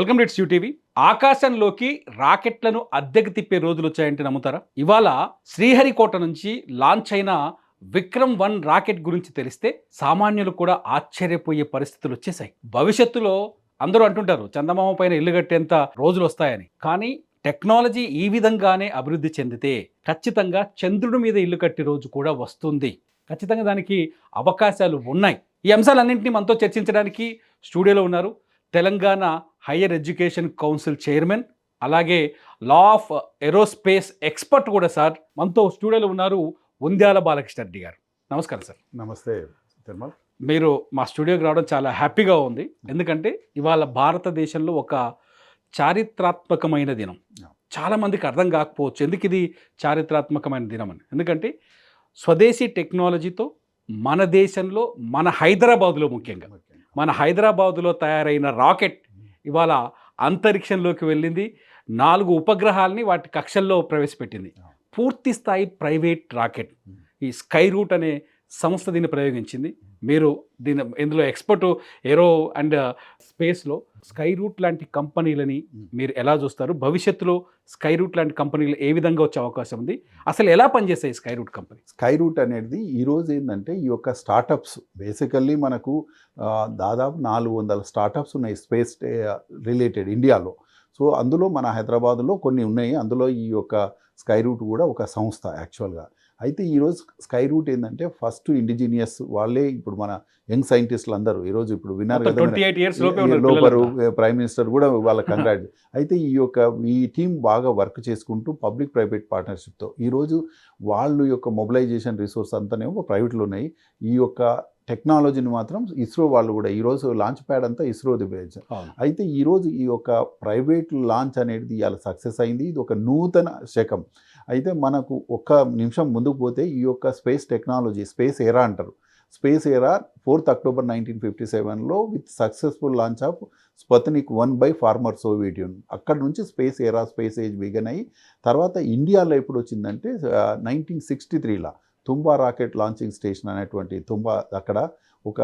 Welcome to it's TV. ఆకాశంలోకి రాకెట్లను అద్దెకు తిప్పే రోజులు వచ్చాయంటే నమ్ముతారా? ఇవాళ శ్రీహరికోట నుంచి లాంచ్ అయిన విక్రమ్-1 రాకెట్ గురించి తెలిస్తే సామాన్యులు కూడా ఆశ్చర్యపోయే పరిస్థితులు వచ్చేసాయి. భవిష్యత్తులో అందరూ అంటుంటారు చందమామ పైన ఇల్లు కట్టేంత రోజులు వస్తాయని. కానీ టెక్నాలజీ ఈ విధంగానే అభివృద్ధి చెందితే ఖచ్చితంగా చంద్రుడి మీద ఇల్లు కట్టే రోజు కూడా వస్తుంది. ఖచ్చితంగా దానికి అవకాశాలు ఉన్నాయి. ఈ అంశాలన్నింటినీ మనతో చర్చించడానికి స్టూడియోలో ఉన్నారు Telangana higher education council chairman, అలాగే లా ఆఫ్ ఏరోస్పేస్ ఎక్స్పర్ట్ కూడా సార్ మనతో స్టూడియోలో ఉన్నారు ఉంద్యాల బాలకృష్ణ రెడ్డి గారు. నమస్కారం సార్. నమస్తే తిరుమల్. మీరు మా స్టూడియోకి రావడం చాలా హ్యాపీగా ఉంది. ఎందుకంటే ఇవాళ భారతదేశంలో ఒక చారిత్రాత్మకమైన దినం. చాలామందికి అర్థం కాకపోవచ్చు ఎందుకు ఇది చారిత్రాత్మకమైన దినం అని. ఎందుకంటే స్వదేశీ టెక్నాలజీతో మన దేశంలో, మన హైదరాబాదులో, ముఖ్యంగా మన హైదరాబాదులో తయారైన రాకెట్ ఇవాళ అంతరిక్షంలోకి వెళ్ళింది. 4 ఉపగ్రహాలని వాటి కక్షల్లో ప్రవేశపెట్టింది. పూర్తి స్థాయి ప్రైవేట్ రాకెట్. ఈ స్కై రూట్ అనే సంస్థ దీన్ని ప్రయోగించింది. మీరు ఇందులో ఎక్స్పర్ట్ ఏరో అండ్ స్పేస్లో స్కై రూట్ లాంటి కంపెనీలని మీరు ఎలా చూస్తారు? భవిష్యత్తులో స్కై రూట్ లాంటి కంపెనీలు ఏ విధంగా వచ్చే అవకాశం ఉంది? అసలు ఎలా పనిచేస్తాయి Skyroot company? Skyroot అనేది ఈరోజు ఏంటంటే ఈ యొక్క స్టార్టప్స్ బేసికల్లీ మనకు దాదాపు 400 స్టార్టప్స్ ఉన్నాయి స్పేస్ రిలేటెడ్ ఇండియాలో. సో అందులో మన హైదరాబాద్లో కొన్ని ఉన్నాయి. అందులో ఈ యొక్క స్కై రూట్ కూడా ఒక సంస్థ యాక్చువల్గా. అయితే ఈరోజు స్కై రూట్ ఏంటంటే ఫస్ట్ ఇండిజినియస్ వాళ్ళే. ఇప్పుడు మన యంగ్ సైంటిస్టులు అందరూ ఈరోజు ఇప్పుడు విన్నారు కదా, లోపరు ప్రైమ్ మినిస్టర్ కూడా వాళ్ళ కంగ్రాట్. అయితే ఈ టీం బాగా వర్క్ చేసుకుంటూ పబ్లిక్ ప్రైవేట్ పార్ట్నర్షిప్తో ఈరోజు వాళ్ళు యొక్క మొబిలైజేషన్ రిసోర్స్ అంతానేమో ప్రైవేట్లో ఉన్నాయి. ఈ యొక్క టెక్నాలజీని మాత్రం ఇస్రో వాళ్ళు కూడా ఈరోజు లాంచ్ ప్యాడ్ అంతా ఇస్రోది బేస్. అయితే ఈరోజు ఈ యొక్క ప్రైవేట్ లాంచ్ అనేది ఇవాళ సక్సెస్ అయింది. ఇది ఒక నూతన శకం. అయితే మనకు ఒక్క నిమిషం ముందుకు పోతే ఈ యొక్క స్పేస్ టెక్నాలజీ, స్పేస్ ఎరా అంటారు. స్పేస్ ఎరా 4th October 1957లో with successful launch of Sputnik 1 by former Soviet Union. అక్కడ నుంచి స్పేస్ ఎరా, స్పేస్ ఏజ్ బిగన్ అయ్యి తర్వాత ఇండియాలో ఎప్పుడు వచ్చిందంటే 1963లో తుంబా రాకెట్ లాంచింగ్ స్టేషన్ అనేటువంటి తుంబా, అక్కడ ఒక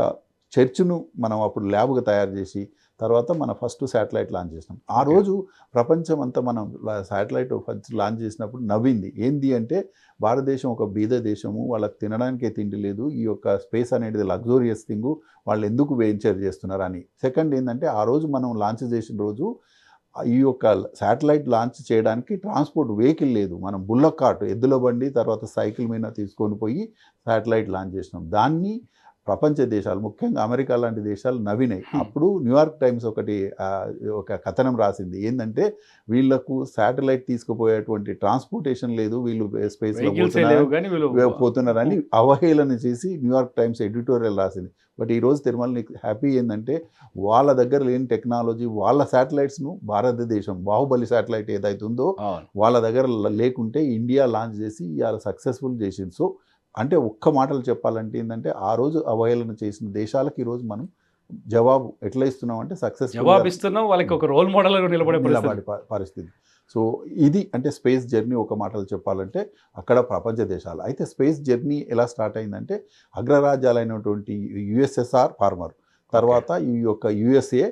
చర్చ్ను మనం అప్పుడు ల్యాబ్గా తయారు చేసి తర్వాత మన ఫస్ట్ శాటిలైట్ లాంచ్ చేసినాం. ఆ రోజు ప్రపంచం అంతా మనం శాటిలైట్ ఫస్ట్ లాంచ్ చేసినప్పుడు నవ్వింది. ఏంది అంటే భారతదేశం ఒక బీద దేశము, వాళ్ళకి తినడానికే తిండి లేదు, ఈ యొక్క స్పేస్ అనేది లగ్జూరియస్ థింగ్, వాళ్ళు ఎందుకు వెంచర్ చేస్తున్నారు అని. సెకండ్ ఏంటంటే ఆ రోజు మనం లాంచ్ చేసిన రోజు ఈ యొక్క శాటిలైట్ లాంచ్ చేయడానికి ట్రాన్స్పోర్ట్ వెహికల్ లేదు. మనం బుల్లక్ కార్ట్, ఎద్దుల బండి, తర్వాత సైకిల్ మీద తీసుకొని పోయి శాటిలైట్ లాంచ్ చేసినాం. దాన్ని ప్రపంచ దేశాలు, ముఖ్యంగా అమెరికా లాంటి దేశాలు నవ్వినాయి. అప్పుడు న్యూయార్క్ టైమ్స్ ఒక కథనం రాసింది. ఏంటంటే వీళ్లకు శాటిలైట్ తీసుకుపోయేటువంటి ట్రాన్స్పోర్టేషన్ లేదు, వీళ్ళు స్పేస్లో పోతున్నారని అవహేళన చేసి న్యూయార్క్ టైమ్స్ ఎడిటోరియల్ రాసింది. బట్ ఈరోజు తిరుమల నీకు హ్యాపీ ఏంటంటే వాళ్ళ దగ్గర లేని టెక్నాలజీ, వాళ్ళ శాటిలైట్స్ను భారతదేశం బాహుబలి శాటిలైట్ ఏదైతే ఉందో వాళ్ళ దగ్గర లేకుంటే ఇండియా లాంచ్ చేసి ఇవాళ సక్సెస్ఫుల్ చేసింది. సో అంటే ఒక్క మాటలు చెప్పాలంటే ఏంటంటే ఆ రోజు అవహేళన చేసిన దేశాలకు ఈరోజు మనం జవాబు ఎట్లా ఇస్తున్నాం అంటే సక్సెస్ జవాబిస్తున్నాం, వాళ్ళకి ఒక రోల్ మోడల్ నిలబడే పరిస్థితి. సో ఇది అంటే స్పేస్ జర్నీ ఒక మాటలు చెప్పాలంటే అక్కడ ప్రపంచ దేశాలు. అయితే స్పేస్ జర్నీ ఎలా స్టార్ట్ అయిందంటే అగ్రరాజ్యాలైనటువంటి యుఎస్ఎస్ఆర్ ఫార్మర్, తర్వాత ఈ యొక్క యుఎస్ఏ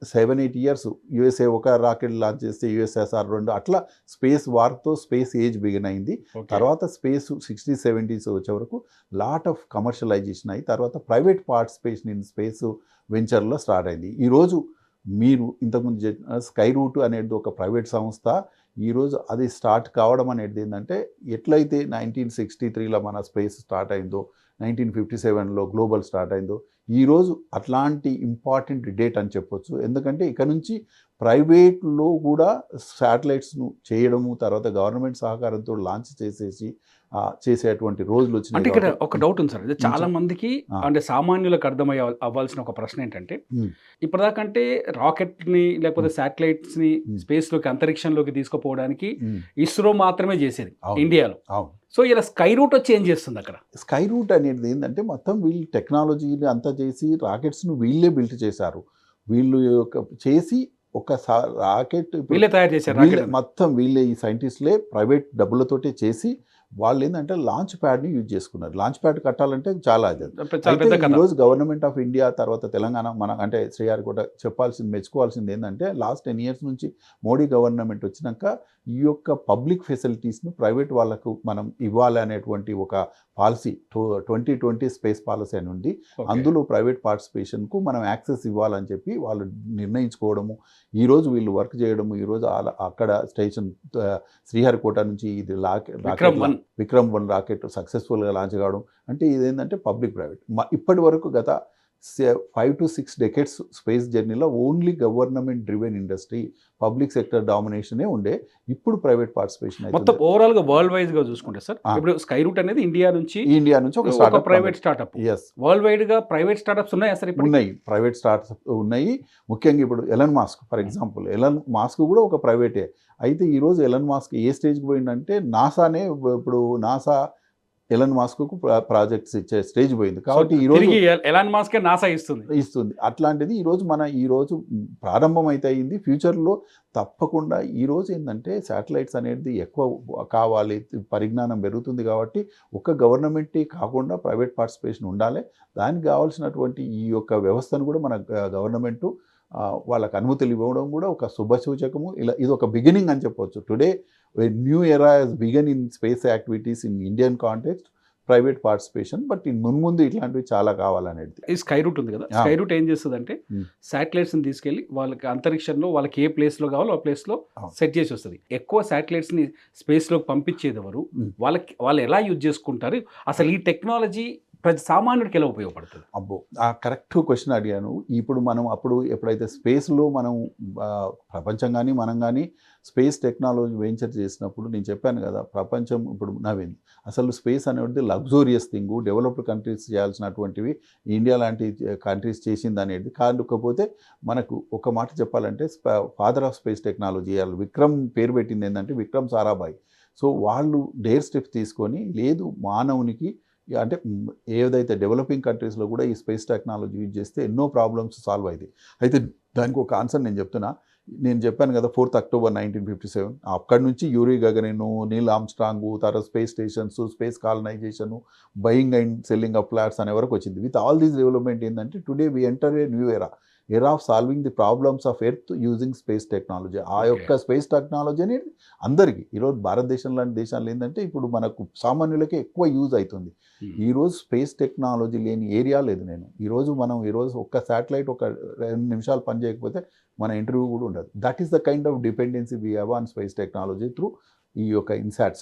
7-8 years యుఎస్ఏ ఒక రాకెట్ లాంచ్ చేస్తే యుఎస్ఎస్ఆర్ 2, అట్లా స్పేస్ వార్తో స్పేస్ ఏజ్ బిగిన్ అయింది. తర్వాత స్పేస్ 60s 70s వచ్చే వరకు లాట్ ఆఫ్ కమర్షియలైజేషన్ అయ్యి తర్వాత ప్రైవేట్ పార్టిసిపేషన్ ఇన్ స్పేస్ వెంచర్లో స్టార్ట్ అయింది. ఈరోజు మీరు ఇంతకుముందు స్కై రూట్ అనేది ఒక ప్రైవేట్ సంస్థ. ఈరోజు అది స్టార్ట్ కావడం అనేది ఏంటంటే ఎట్లయితే 1963లో మన స్పేస్ స్టార్ట్ అయిందో, 1957లో గ్లోబల్ స్టార్ట్ అయిందో, ఈరోజు అట్లాంటి ఇంపార్టెంట్ డేట్ అని చెప్పొచ్చు. ఎందుకంటే ఇక్కడ నుంచి ప్రైవేట్లో కూడా శాటిలైట్స్ను చేయడము, తర్వాత గవర్నమెంట్ సహకారంతో లాంచ్ చేసేటువంటి రోజులు వచ్చినాయి. అంటే ఇక్కడ ఒక డౌట్ ఉంది సార్. చాలా మందికి అంటే సామాన్యులకు అవ్వాల్సిన ఒక ప్రశ్న ఏంటంటే ఇప్పటిదాకంటే రాకెట్ని లేకపోతే శాటిలైట్స్ని స్పేస్లోకి, అంతరిక్షంలోకి తీసుకుపోవడానికి ఇస్రో మాత్రమే చేసేది ఇండియాలో. సో ఇలా స్కై రూట్ వచ్చి ఏం చేస్తుంది అక్కడ? స్కై రూట్ అనేది ఏంటంటే మొత్తం వీళ్ళు టెక్నాలజీని అంతా చేసి రాకెట్స్ను వీళ్ళే బిల్డ్ చేశారు. వీళ్ళు చేసి ఒక రాకెట్ వీళ్ళే తయారు చేశారు. మొత్తం వీళ్ళే, ఈ సైంటిస్టులే ప్రైవేట్ డబ్బులతోటే చేసి వాళ్ళు ఏంటంటే లాంచ్ ప్యాడ్ని యూజ్ చేసుకున్నారు. లాంచ్ ప్యాడ్ కట్టాలంటే చాలా అది. చాలా అయితే పెద్ద కథ. ఈరోజు గవర్నమెంట్ ఆఫ్ ఇండియా తర్వాత తెలంగాణ మన అంటే శ్రీహారి కూడా మెచ్చుకోవాల్సింది ఏంటంటే లాస్ట్ 10 years నుంచి మోడీ గవర్నమెంట్ వచ్చినాక ఈ యొక్క పబ్లిక్ ఫెసిలిటీస్ను ప్రైవేట్ వాళ్ళకు మనం ఇవ్వాలి అనేటువంటి ఒక పాలసీ 2020 స్పేస్ పాలసీ అని ఉంది. Okay. అందులో ప్రైవేట్ పార్టిసిపేషన్కు మనం యాక్సెస్ ఇవ్వాలని చెప్పి వాళ్ళు నిర్ణయించుకోవడము, ఈరోజు వీళ్ళు వర్క్ చేయడము, ఈరోజు అక్కడ స్టేషన్ శ్రీహరికోట నుంచి ఇది విక్రమ్ 1 రాకెట్ సక్సెస్ఫుల్గా లాంచ్ కావడం అంటే ఇదేంటంటే పబ్లిక్ ప్రైవేట్ ఇప్పటి వరకు గత 5 to 6 decades స్పేస్ జర్నీలో only government driven industry public sector డామినేషనే ఉండే. ఇప్పుడు ప్రైవేట్ పార్టిసిపేషన్ మొత్తం ఓవరాల్ గా వరల్డ్ వైజ్ గా చూసుకుంటే సార్ ఇప్పుడు స్కై రూట్ అనేది ఇండియా నుంచి ఒక ప్రైవేట్ స్టార్ట్అప్. వరల్డ్ వైడ్ గా ప్రైవేట్ స్టార్ట్అప్స్ ఉన్నాయా సార్? ఇప్పుడు ఉన్నాయి, ప్రైవేట్ స్టార్ట్అప్ ఉన్నాయి. ముఖ్యంగా ఇప్పుడు Elon Musk for example, Elon Musk కూడా ఒక ప్రైవేటే. అయితే ఈరోజు ఎలన్ మాస్క్ ఏ స్టేజ్కి పోయిందంటే నాసానే ఇప్పుడు నాసా ఎలన్ మాస్క్ కు ప్రాజెక్ట్స్ ఇచ్చే స్టేజ్ పోయింది. కాబట్టి ఈరోజు ఎలాన్ మాస్క్ నాసా ఇస్తుంది. అట్లాంటిది ఈరోజు ప్రారంభం అయితే అయింది. ఫ్యూచర్లో తప్పకుండా ఈరోజు ఏంటంటే శాటిలైట్స్ అనేది ఎక్కువ కావాలి, పరిజ్ఞానం పెరుగుతుంది. కాబట్టి ఒక గవర్నమెంటే కాకుండా ప్రైవేట్ పార్టిసిపేషన్ ఉండాలి. దానికి కావాల్సినటువంటి ఈ యొక్క వ్యవస్థను కూడా మన గవర్నమెంటు వాళ్ళకు అనుమతులు ఇవ్వడం కూడా ఒక శుభసూచకము. ఇది ఒక బిగినింగ్ అని చెప్పవచ్చు. Today new era has begun in space activities in Indian context, private participation. But మున్ముందు ఇట్లాంటివి చాలా కావాలనేది. ఈ స్కై రూట్ ఉంది కదా, స్కై రూట్ ఏం చేస్తుంది అంటే శాటిలైట్స్ని తీసుకెళ్ళి వాళ్ళకి అంతరిక్షంలో వాళ్ళకి ఏ ప్లేస్లో కావాలో ఆ ప్లేస్లో సెట్ చేసి వస్తుంది. ఎక్కువ శాటిలైట్స్ని స్పేస్లోకి పంపించేది ఎవరు, వాళ్ళు ఎలా యూజ్ చేసుకుంటారు, అసలు ఈ టెక్నాలజీ ప్రతి సామాన్యుడికి ఎలా ఉపయోగపడుతుంది? అబ్బో, ఆ కరెక్ట్ క్వశ్చన్ అడిగాను. ఇప్పుడు మనం ఎప్పుడైతే స్పేస్లో మనం ప్రపంచం కానీ మనం కానీ స్పేస్ టెక్నాలజీ వెంచర్ చేసినప్పుడు నేను చెప్పాను కదా, ప్రపంచం ఇప్పుడు నవ్వింది. అసలు స్పేస్ అనేది లగ్జూరియస్ థింగ్, డెవలప్డ్ కంట్రీస్ చేయాల్సినటువంటివి ఇండియా లాంటి కంట్రీస్ చేసింది అనేది. కాకపోతే మనకు ఒక మాట చెప్పాలంటే ఫాదర్ ఆఫ్ స్పేస్ టెక్నాలజీ వాళ్ళు విక్రమ్ పేరు పెట్టింది ఏంటంటే విక్రమ్ సారాభాయ్. సో వాళ్ళు డేర్ స్టెప్ తీసుకొని లేదు మానవునికి అంటే ఏదైతే డెవలపింగ్ కంట్రీస్లో కూడా ఈ స్పేస్ టెక్నాలజీ యూజ్ చేస్తే ఎన్నో ప్రాబ్లమ్స్ సాల్వ్ అవుతాయి. అయితే దానికి ఒక ఆన్సర్ నేను చెప్పాను కదా 4th October 1957 అక్కడి నుంచి యూరీ గగరిన్, నీల్ ఆమ్స్ట్రాంగ్, తర్వాత space stations, space colonisation, buying and selling of flats అనే వరకు వచ్చింది. విత్ ఆల్ దీస్ డెవలప్మెంట్ ఏంటంటే today we enter a new era of solving the problems of earth using space technology. ఆ యొక్క space technology అనేది అందరికీ ఈరోజు భారతదేశం లాంటి దేశాలు ఏంటంటే ఇప్పుడు మనకు సామాన్యులకే ఎక్కువ యూజ్ అవుతుంది. ఈరోజు స్పేస్ టెక్నాలజీ లేని ఏరియా లేదు. ఈరోజు ఒక్క శాటిలైట్ ఒక 2 నిమిషాలు పని చేయకపోతే మన ఇంటర్వ్యూ కూడా ఉండదు. That is the kind of dependency we have on space technology through ఈ యొక్క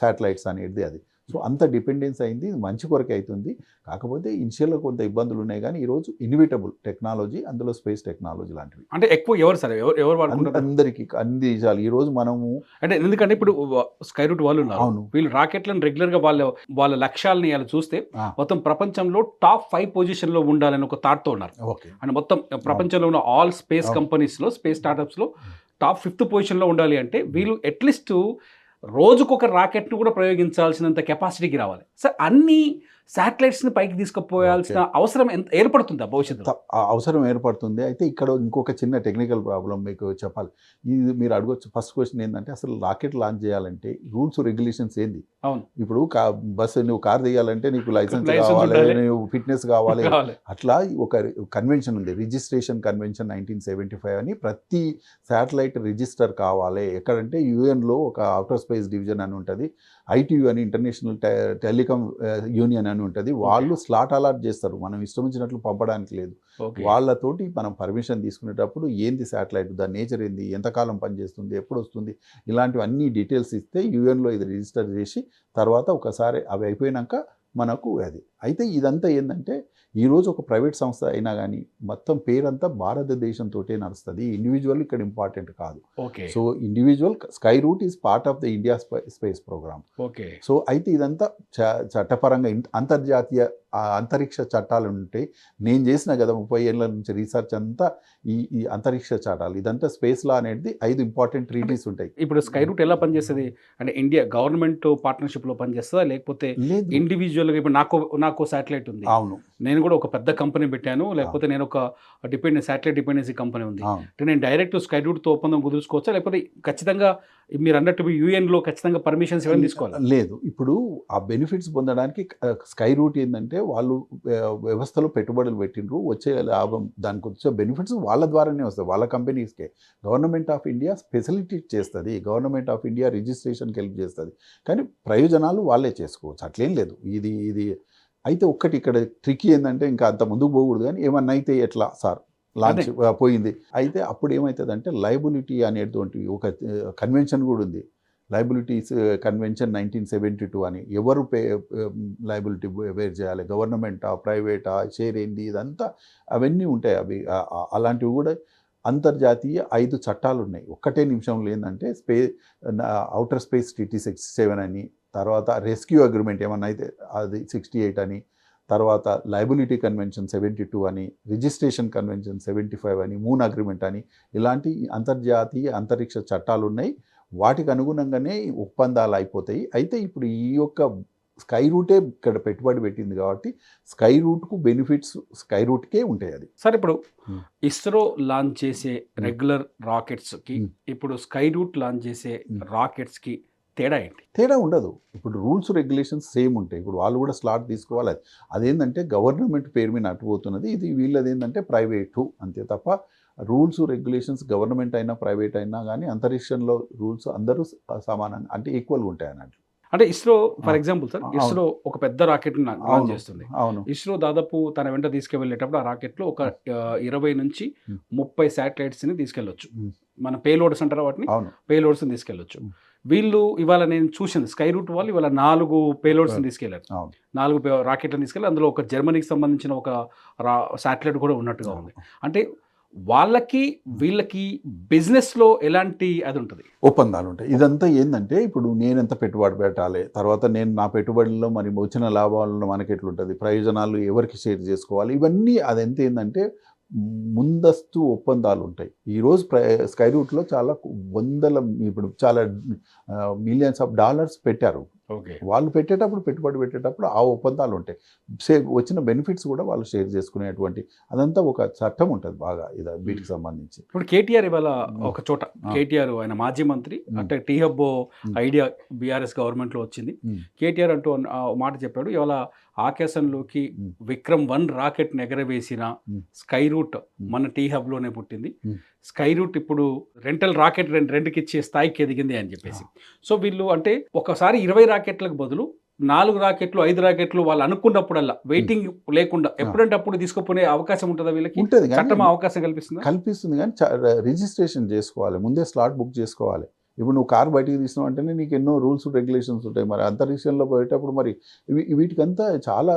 శాటిలైట్స్ అనేది అది. సో అంత డిపెండెన్స్ అయింది, మంచి కొరకే అవుతుంది. కాకపోతే ఇనిషియల్గా కొంత ఇబ్బందులు ఉన్నాయి కానీ ఈరోజు ఇన్విటబుల్ టెక్నాలజీ, అందులో స్పేస్ టెక్నాలజీ లాంటివి అంటే ఎక్కువ ఎవరు సరే ఎవరు వాడుకుంటారు? అందరికీ అన్ని దేశాలు ఈరోజు మనము అంటే ఎందుకంటే ఇప్పుడు స్కై రూట్ వాళ్ళు ఉన్నారు, వీళ్ళు రాకెట్లను రెగ్యులర్గా వాళ్ళ లక్ష్యాలని వాళ్ళు చూస్తే మొత్తం ప్రపంచంలో టాప్ 5 పొజిషన్లో ఉండాలని ఒక థాట్తో ఉన్నారు. అంటే మొత్తం ప్రపంచంలో ఉన్న ఆల్ స్పేస్ కంపెనీస్లో, స్పేస్ స్టార్టప్స్లో టాప్ 5th పొజిషన్లో ఉండాలి అంటే వీళ్ళు అట్లీస్ట్ రోజుకొక రాకెట్ను కూడా ప్రయోగించాల్సినంత కెపాసిటీకి రావాలి. సార్ అన్ని శాటిలైట్స్ని పైకి తీసుకుపోయాల్సిన అవసరం ఏర్పడుతుందా భవిష్యత్తులో? అవసరం ఏర్పడుతుంది. అయితే ఇక్కడ ఇంకొక చిన్న టెక్నికల్ ప్రాబ్లం మీకు చెప్పాలి. ఇది మీరు అడగొచ్చు. ఫస్ట్ క్వశ్చన్ ఏంటంటే అసలు రాకెట్ లాంచ్ చేయాలంటే రూల్స్ రెగ్యులేషన్స్ ఏంది? అవును, ఇప్పుడు నువ్వు కార్ తీయాలంటే నీకు లైసెన్స్ కావాలి, నువ్వు ఫిట్నెస్ కావాలి. అట్లా ఒక కన్వెన్షన్ ఉంది, రిజిస్ట్రేషన్ కన్వెన్షన్ 1975 అని. ప్రతి శాటిలైట్ రిజిస్టర్ కావాలి. ఎక్కడంటే యుఎన్లో ఒక అవుటర్ స్పేస్ డివిజన్ అని ఉంటుంది, ఐటీయూ అని ఇంటర్నేషనల్ టెలికాం యూనియన్ అని ఉంటుంది. వాళ్ళు స్లాట్ అలాట్ చేస్తారు, మనం ఇష్టం వచ్చినట్లు పంపడానికి లేదు. వాళ్ళతోటి మనం పర్మిషన్ తీసుకునేటప్పుడు ఏంది శాటిలైట్, దాని నేచర్ ఏంది, ఎంతకాలం పనిచేస్తుంది, ఎప్పుడు వస్తుంది, ఇలాంటివన్నీ డీటెయిల్స్ ఇస్తే యూఎన్లో ఇది రిజిస్టర్ చేసి తర్వాత ఒకసారి అవి అయిపోయినాక మనకు అది. అయితే ఇదంతా ఏంటంటే ఈరోజు ఒక ప్రైవేట్ సంస్థ అయినా కానీ మొత్తం పేరంతా భారతదేశంతో నడుస్తుంది. ఇండివిజువల్ ఇక్కడ ఇంపార్టెంట్ కాదు. So individual Skyroot is part of the India space program. So అయితే ఇదంతా చట్టపరంగా అంతర్జాతీయ అంతరిక్ష చట్టాలు ఉంటాయి. నేను చేసిన కదా 30 ఏళ్ళ నుంచి రీసెర్చ్ అంతా ఈ అంతరిక్ష చట్టాలు, ఇదంతా స్పేస్ లా అనేది 5 ఇంపార్టెంట్ ట్రీటీస్ ఉంటాయి. ఇప్పుడు స్కై రూట్ ఎలా పనిచేస్తుంది అంటే ఇండియా గవర్నమెంట్ పార్ట్నర్షిప్లో పనిచేస్తుందా లేకపోతే ఇండివిజువల్గా? ఇప్పుడు నాకు శాటిలైట్ ఉంది, అవును, నేను కూడా ఒక పెద్ద కంపెనీ పెట్టాను, లేకపోతే నేను ఒక శాటిలైట్ డిపెండెన్సీ కంపెనీ ఉంది, నేను డైరెక్ట్ స్కై రూట్తో ఒప్పందం కుదుర్చుకోవచ్చా లేకపోతే ఖచ్చితంగా మీరు అన్నట్టు యూఎన్లో ఖచ్చితంగా పర్మిషన్స్ ఇవన్నీ తీసుకోవాలి. లేదు. ఇప్పుడు ఆ బెనిఫిట్స్ పొందడానికి స్కై రూట్ ఏందంటే వాళ్ళు వ్యవస్థలో పెట్టుబడులు పెట్టిండ్రు. వచ్చే లాభం దానికి వచ్చే బెనిఫిట్స్ వాళ్ళ ద్వారానే వస్తాయి. వాళ్ళ కంపెనీస్‌కే. గవర్నమెంట్ ఆఫ్ ఇండియా ఫెసిలిటేట్ చేస్తది. గవర్నమెంట్ ఆఫ్ ఇండియా రిజిస్ట్రేషన్‌కి హెల్ప్ చేస్తది. కానీ ప్రయోజనాలు వాళ్ళే చేసుకోవచ్చు. అట్లేం లేదు. ఇది అయితే ఒక్కటి ఇక్కడ ట్రిక్కీ ఏందంటే ఇంకా అంత ముందుకు పోకూడదు కానీ ఏమన్నా అయితే ఎట్లా సార్ లాంచ్ పోయింది. అయితే అప్పుడు ఏమవుతుందంటే లయబిలిటీ అనేటువంటి ఒక కన్వెన్షన్ కూడా ఉంది. లయబిలిటీస్ కన్వెన్షన్ 1972 అని. ఎవరు లయబిలిటీ బేర్ చేయాలి, గవర్నమెంటా, ప్రైవేటా, షేర్ ఏంది, ఇదంతా అవన్నీ ఉంటాయి. అవి అలాంటివి కూడా అంతర్జాతీయ 5 చట్టాలు ఉన్నాయి. ఒక్కటే నిమిషంలో ఏంటంటే ఔటర్ స్పేస్ ట్రీటీ 67 అని, తర్వాత రెస్క్యూ అగ్రిమెంట్ ఏమన్నా అయితే అది 68 అని, తర్వాత లయబిలిటీ కన్వెన్షన్ 72 అని, రిజిస్ట్రేషన్ కన్వెన్షన్ 75 అని, మూన్ అగ్రిమెంట్ అని, ఇలాంటి అంతర్జాతీయ అంతరిక్ష చట్టాలు ఉన్నాయి. వాటికి అనుగుణంగానే ఒప్పందాలు అయిపోతాయి. అయితే ఇప్పుడు ఈ యొక్క స్కై రూటే ఇక్కడ పెట్టుబడి పెట్టింది కాబట్టి స్కై రూట్కు బెనిఫిట్స్ స్కై రూట్కే ఉంటాయి. అది సార్ ఇప్పుడు ఇస్రో లాంచ్ చేసే రెగ్యులర్ రాకెట్స్కి ఇప్పుడు స్కై రూట్ లాంచ్ చేసే రాకెట్స్కి తేడా ఏంటి? తేడా ఉండదు. ఇప్పుడు రూల్స్ రెగ్యులేషన్స్ సేమ్ ఉంటాయి. ఇప్పుడు వాళ్ళు కూడా స్లాట్ తీసుకోవాలి. అదేంటంటే గవర్నమెంట్ పేరు మీద అట్టుపోతున్నది. ఇది వీళ్ళది ఏంటంటే ప్రైవేటు అంతే తప్ప రూల్స్ రెగ్యులేషన్స్ గవర్నమెంట్ అయినా ప్రైవేట్ అయినా కానీ అంతరిక్షంలో రూల్స్ అందరూ సమానంగా అంటే ఈక్వల్గా ఉంటాయి అన్నట్టు. అంటే ISRO for example sir, ISRO ఒక పెద్ద రాకెట్ లాంచ్ చేస్తుంది. అవును. ఇస్రో దాదాపు తన వెంట తీసుకెళ్లేటప్పుడు ఆ రాకెట్లో ఒక 20 నుంచి 30 శాటిలైట్స్ని తీసుకెళ్ళొచ్చు. మన పేలోడ్స్ అంటారా వాటిని, పేలోడ్స్ని తీసుకెళ్ళొచ్చు. వీళ్ళు ఇవాళ నేను చూసింది స్కై రూట్ వాళ్ళు ఇవాళ 4 పేలోడ్స్ని తీసుకెళ్లారు. 4 రాకెట్లను తీసుకెళ్ళి అందులో ఒక జర్మనీకి సంబంధించిన ఒక శాటిలైట్ కూడా ఉన్నట్టుగా ఉంది. అంటే వాళ్ళకి వీళ్ళకి బిజినెస్లో ఎలాంటి అది ఉంటుంది, ఒప్పందాలు ఉంటాయి. ఇదంతా ఏంటంటే ఇప్పుడు నేను ఎంత పెట్టుబడి పెట్టాలి, తర్వాత నేను నా పెట్టుబడిలో మరి వచ్చిన లాభాలలో మనకి ఎట్లుంటుంది, ప్రయోజనాలు ఎవరికి షేర్ చేసుకోవాలి, ఇవన్నీ అదెంత ఏంటంటే ముందస్తు ఒప్పందాలు ఉంటాయి. ఈరోజు స్కై రూట్లో చాలా ఇప్పుడు చాలా మిలియన్స్ ఆఫ్ డాలర్స్ పెట్టారు. వాళ్ళు పెట్టుబడి పెట్టేటప్పుడు ఆ ఒప్పందాలు ఉంటాయి. వచ్చిన బెనిఫిట్స్ కూడా వాళ్ళు షేర్ చేసుకునేటువంటి అదంతా ఒక చట్టం ఉంటుంది బాగా వీటికి సంబంధించి. ఇప్పుడు కేటీఆర్ ఇవాళ ఒక చోట కేటీఆర్ ఆయన మాజీ మంత్రి అంటే టీ హబ్ ఐడియా బీఆర్ఎస్ గవర్నమెంట్లో వచ్చింది. కేటీఆర్ అంటూ మాట చెప్పాడు, ఇవాళ ఆకాశంలోకి విక్రమ్ 1 రాకెట్ ఎగరవేసిన స్కై రూట్ మన టీ హబ్లోనే పుట్టింది. స్కై రూట్ ఇప్పుడు రెంటల్ రాకెట్ రెండుకి ఇచ్చే స్థాయికి ఎదిగింది అని చెప్పేసి. సో వీళ్ళు అంటే ఒకసారి 20 రాకెట్లకు బదులు 4 రాకెట్లు 5 రాకెట్లు వాళ్ళు అనుకున్నప్పుడల్లా వెయిటింగ్ లేకుండా ఎప్పుడంటే అప్పుడు తీసుకుపోయే అవకాశం ఉంటుందా వీళ్ళకి? ఉంటుంది. చట్టం అవకాశం కల్పిస్తుంది కానీ రిజిస్ట్రేషన్ చేసుకోవాలి, ముందే స్లాట్ బుక్ చేసుకోవాలి. ఇప్పుడు నువ్వు కారు బయటికి తీసినావు అంటేనే నీకు ఎన్నో రూల్స్ రెగ్యులేషన్స్ ఉంటాయి. మరి అంతరిక్షంలో పోయేటప్పుడు మరి వీటికంతా చాలా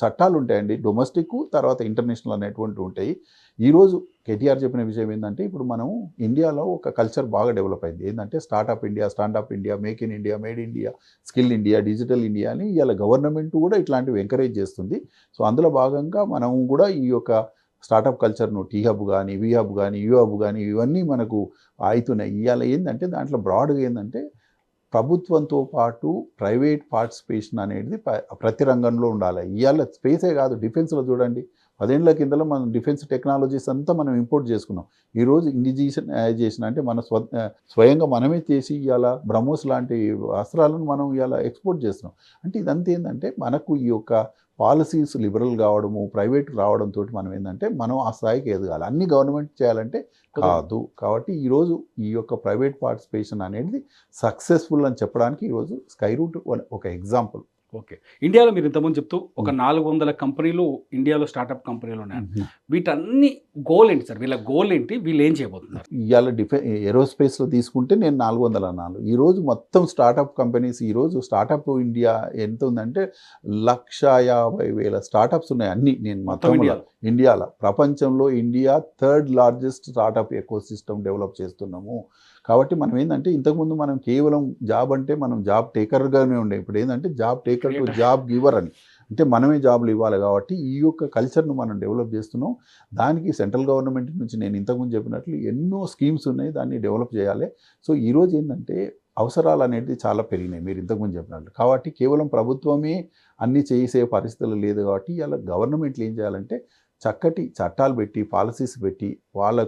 చట్టాలు ఉంటాయండి. డొమెస్టిక్ తర్వాత ఇంటర్నేషనల్ అనేటువంటి ఉంటాయి. ఈరోజు కేటీఆర్ చెప్పిన విషయం ఏంటంటే ఇప్పుడు మనం ఇండియాలో ఒక కల్చర్ బాగా డెవలప్ అయింది. ఏంటంటే startup India, standup India, make in India, made India, skill India, digital India అని ఇవాళ గవర్నమెంట్ కూడా ఇట్లాంటివి ఎంకరేజ్ చేస్తుంది. సో అందులో భాగంగా మనం కూడా ఈ యొక్క స్టార్టప్ కల్చర్ను టీ హబ్ కానీ, వి హబ్ కానీ, యూ హబ్ కానీ ఇవన్నీ మనకు అవుతున్నాయి. ఇవాళ ఏంటంటే దాంట్లో బ్రాడ్గా ఏంటంటే ప్రభుత్వంతో పాటు ప్రైవేట్ పార్టిసిపేషన్ అనేది ప్రతి రంగంలో ఉండాలి. ఇవాళ స్పేసే కాదు, డిఫెన్స్లో చూడండి, 10 ఏళ్ల కిందలో మనం డిఫెన్స్ టెక్నాలజీస్ అంతా మనం ఇంపోర్ట్ చేసుకున్నాం. ఈరోజు ఇండిజినైజేషన్ అంటే మన స్వయంగా మనమే చేసి ఇవాళ బ్రహ్మోస్ లాంటి అస్త్రాలను మనం ఇవాళ ఎక్స్పోర్ట్ చేస్తున్నాం. అంటే ఇదంతా ఏంటంటే మనకు ఈ యొక్క పాలసీస్ లిబరల్ కావడము, ప్రైవేట్ రావడంతో మనం ఏంటంటే మనం ఆ స్థాయికి ఎదగాలి. అన్ని గవర్నమెంట్ చేయాలంటే కాదు. కాబట్టి ఈరోజు ఈ యొక్క ప్రైవేట్ పార్టిసిపేషన్ అనేది సక్సెస్ఫుల్ అని చెప్పడానికి ఈరోజు స్కై రూట్ ఒక ఎగ్జాంపుల్. ఓకే. ఇండియాలో మీరు ఇంతకుముందు చెప్తూ ఒక 400 కంపెనీలు ఇండియాలో స్టార్టప్ కంపెనీలు ఉన్నాయి. వీటన్ని గోల్ ఏంటి సార్? వీళ్ళ గోల్ ఏంటి? వీళ్ళు ఏం చేయబోతున్నారు? ఇవాళ ఏరోస్పేస్లో తీసుకుంటే నేను 400 అన్నాను. ఈరోజు మొత్తం స్టార్టప్ కంపెనీస్ ఈరోజు స్టార్టప్ ఇండియా ఎంత ఉందంటే 150,000 స్టార్టప్స్ ఉన్నాయి. అన్నీ నేను మొత్తం ఇండియాలో ప్రపంచంలో India 3rd largest startup ecosystem develop చేస్తున్నాము. కాబట్టి మనం ఏంటంటే ఇంతకుముందు మనం కేవలం జాబ్ అంటే మనం జాబ్ టేకర్గానే ఉండే. ఇప్పుడు ఏంటంటే job taker to job giver అని, అంటే మనమే జాబ్లు ఇవ్వాలి. కాబట్టి ఈ యొక్క కల్చర్ను మనం డెవలప్ చేస్తున్నాం. దానికి సెంట్రల్ గవర్నమెంట్ నుంచి నేను ఇంతకుముందు చెప్పినట్లు ఎన్నో స్కీమ్స్ ఉన్నాయి, దాన్ని డెవలప్ చేయాలి. సో ఈరోజు ఏంటంటే అవసరాలు అనేది చాలా పెరిగినాయి మీరు ఇంతకుముందు చెప్పినట్లు. కాబట్టి కేవలం ప్రభుత్వమే అన్నీ చేసే పరిస్థితులు లేదు. కాబట్టి ఇలా గవర్నమెంట్లు ఏం చేయాలంటే చక్కటి చట్టాలు పెట్టి, పాలసీస్ పెట్టి, వాళ్ళ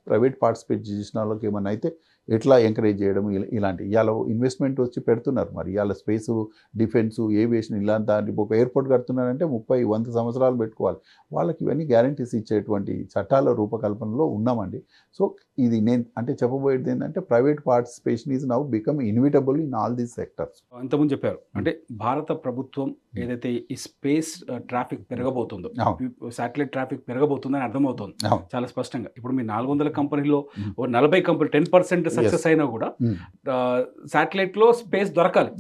ప్రైవేట్ పార్టిసిపేట్ చేసిన వాళ్ళకి ఏమన్నా అయితే ఎట్లా ఎంకరేజ్ చేయడం ఇలాంటి ఇవాళ ఇన్వెస్ట్మెంట్ వచ్చి పెడుతున్నారు. మరి ఇవాళ స్పేసు, డిఫెన్సు, ఏవియేషన్ ఇలాంటి ఒక ఎయిర్పోర్ట్ కడుతున్నారంటే 30-100 సంవత్సరాలు పెట్టుకోవాలి. వాళ్ళకి ఇవన్నీ గ్యారంటీస్ ఇచ్చేటువంటి చట్టాల రూపకల్పనలో ఉన్నామండి. సో ఇది నేను అంటే చెప్పబోయేది ఏంటంటే private participation is now become inevitable in all these sectors. ఇంతకుముందు చెప్పారు అంటే భారత ప్రభుత్వం ఏదైతే ఈ స్పేస్ ట్రాఫిక్ పెరగబోతుందో, శాటిలైట్ ట్రాఫిక్ పెరగబోతుందని అర్థమవుతుంది చాలా స్పష్టంగా. ఇప్పుడు మీ 400 కంపెనీలో 40 కంపెనీ 10% సక్సెస్ అయినా కూడా శాటిలైట్లో స్పేస్ దొరకాలి.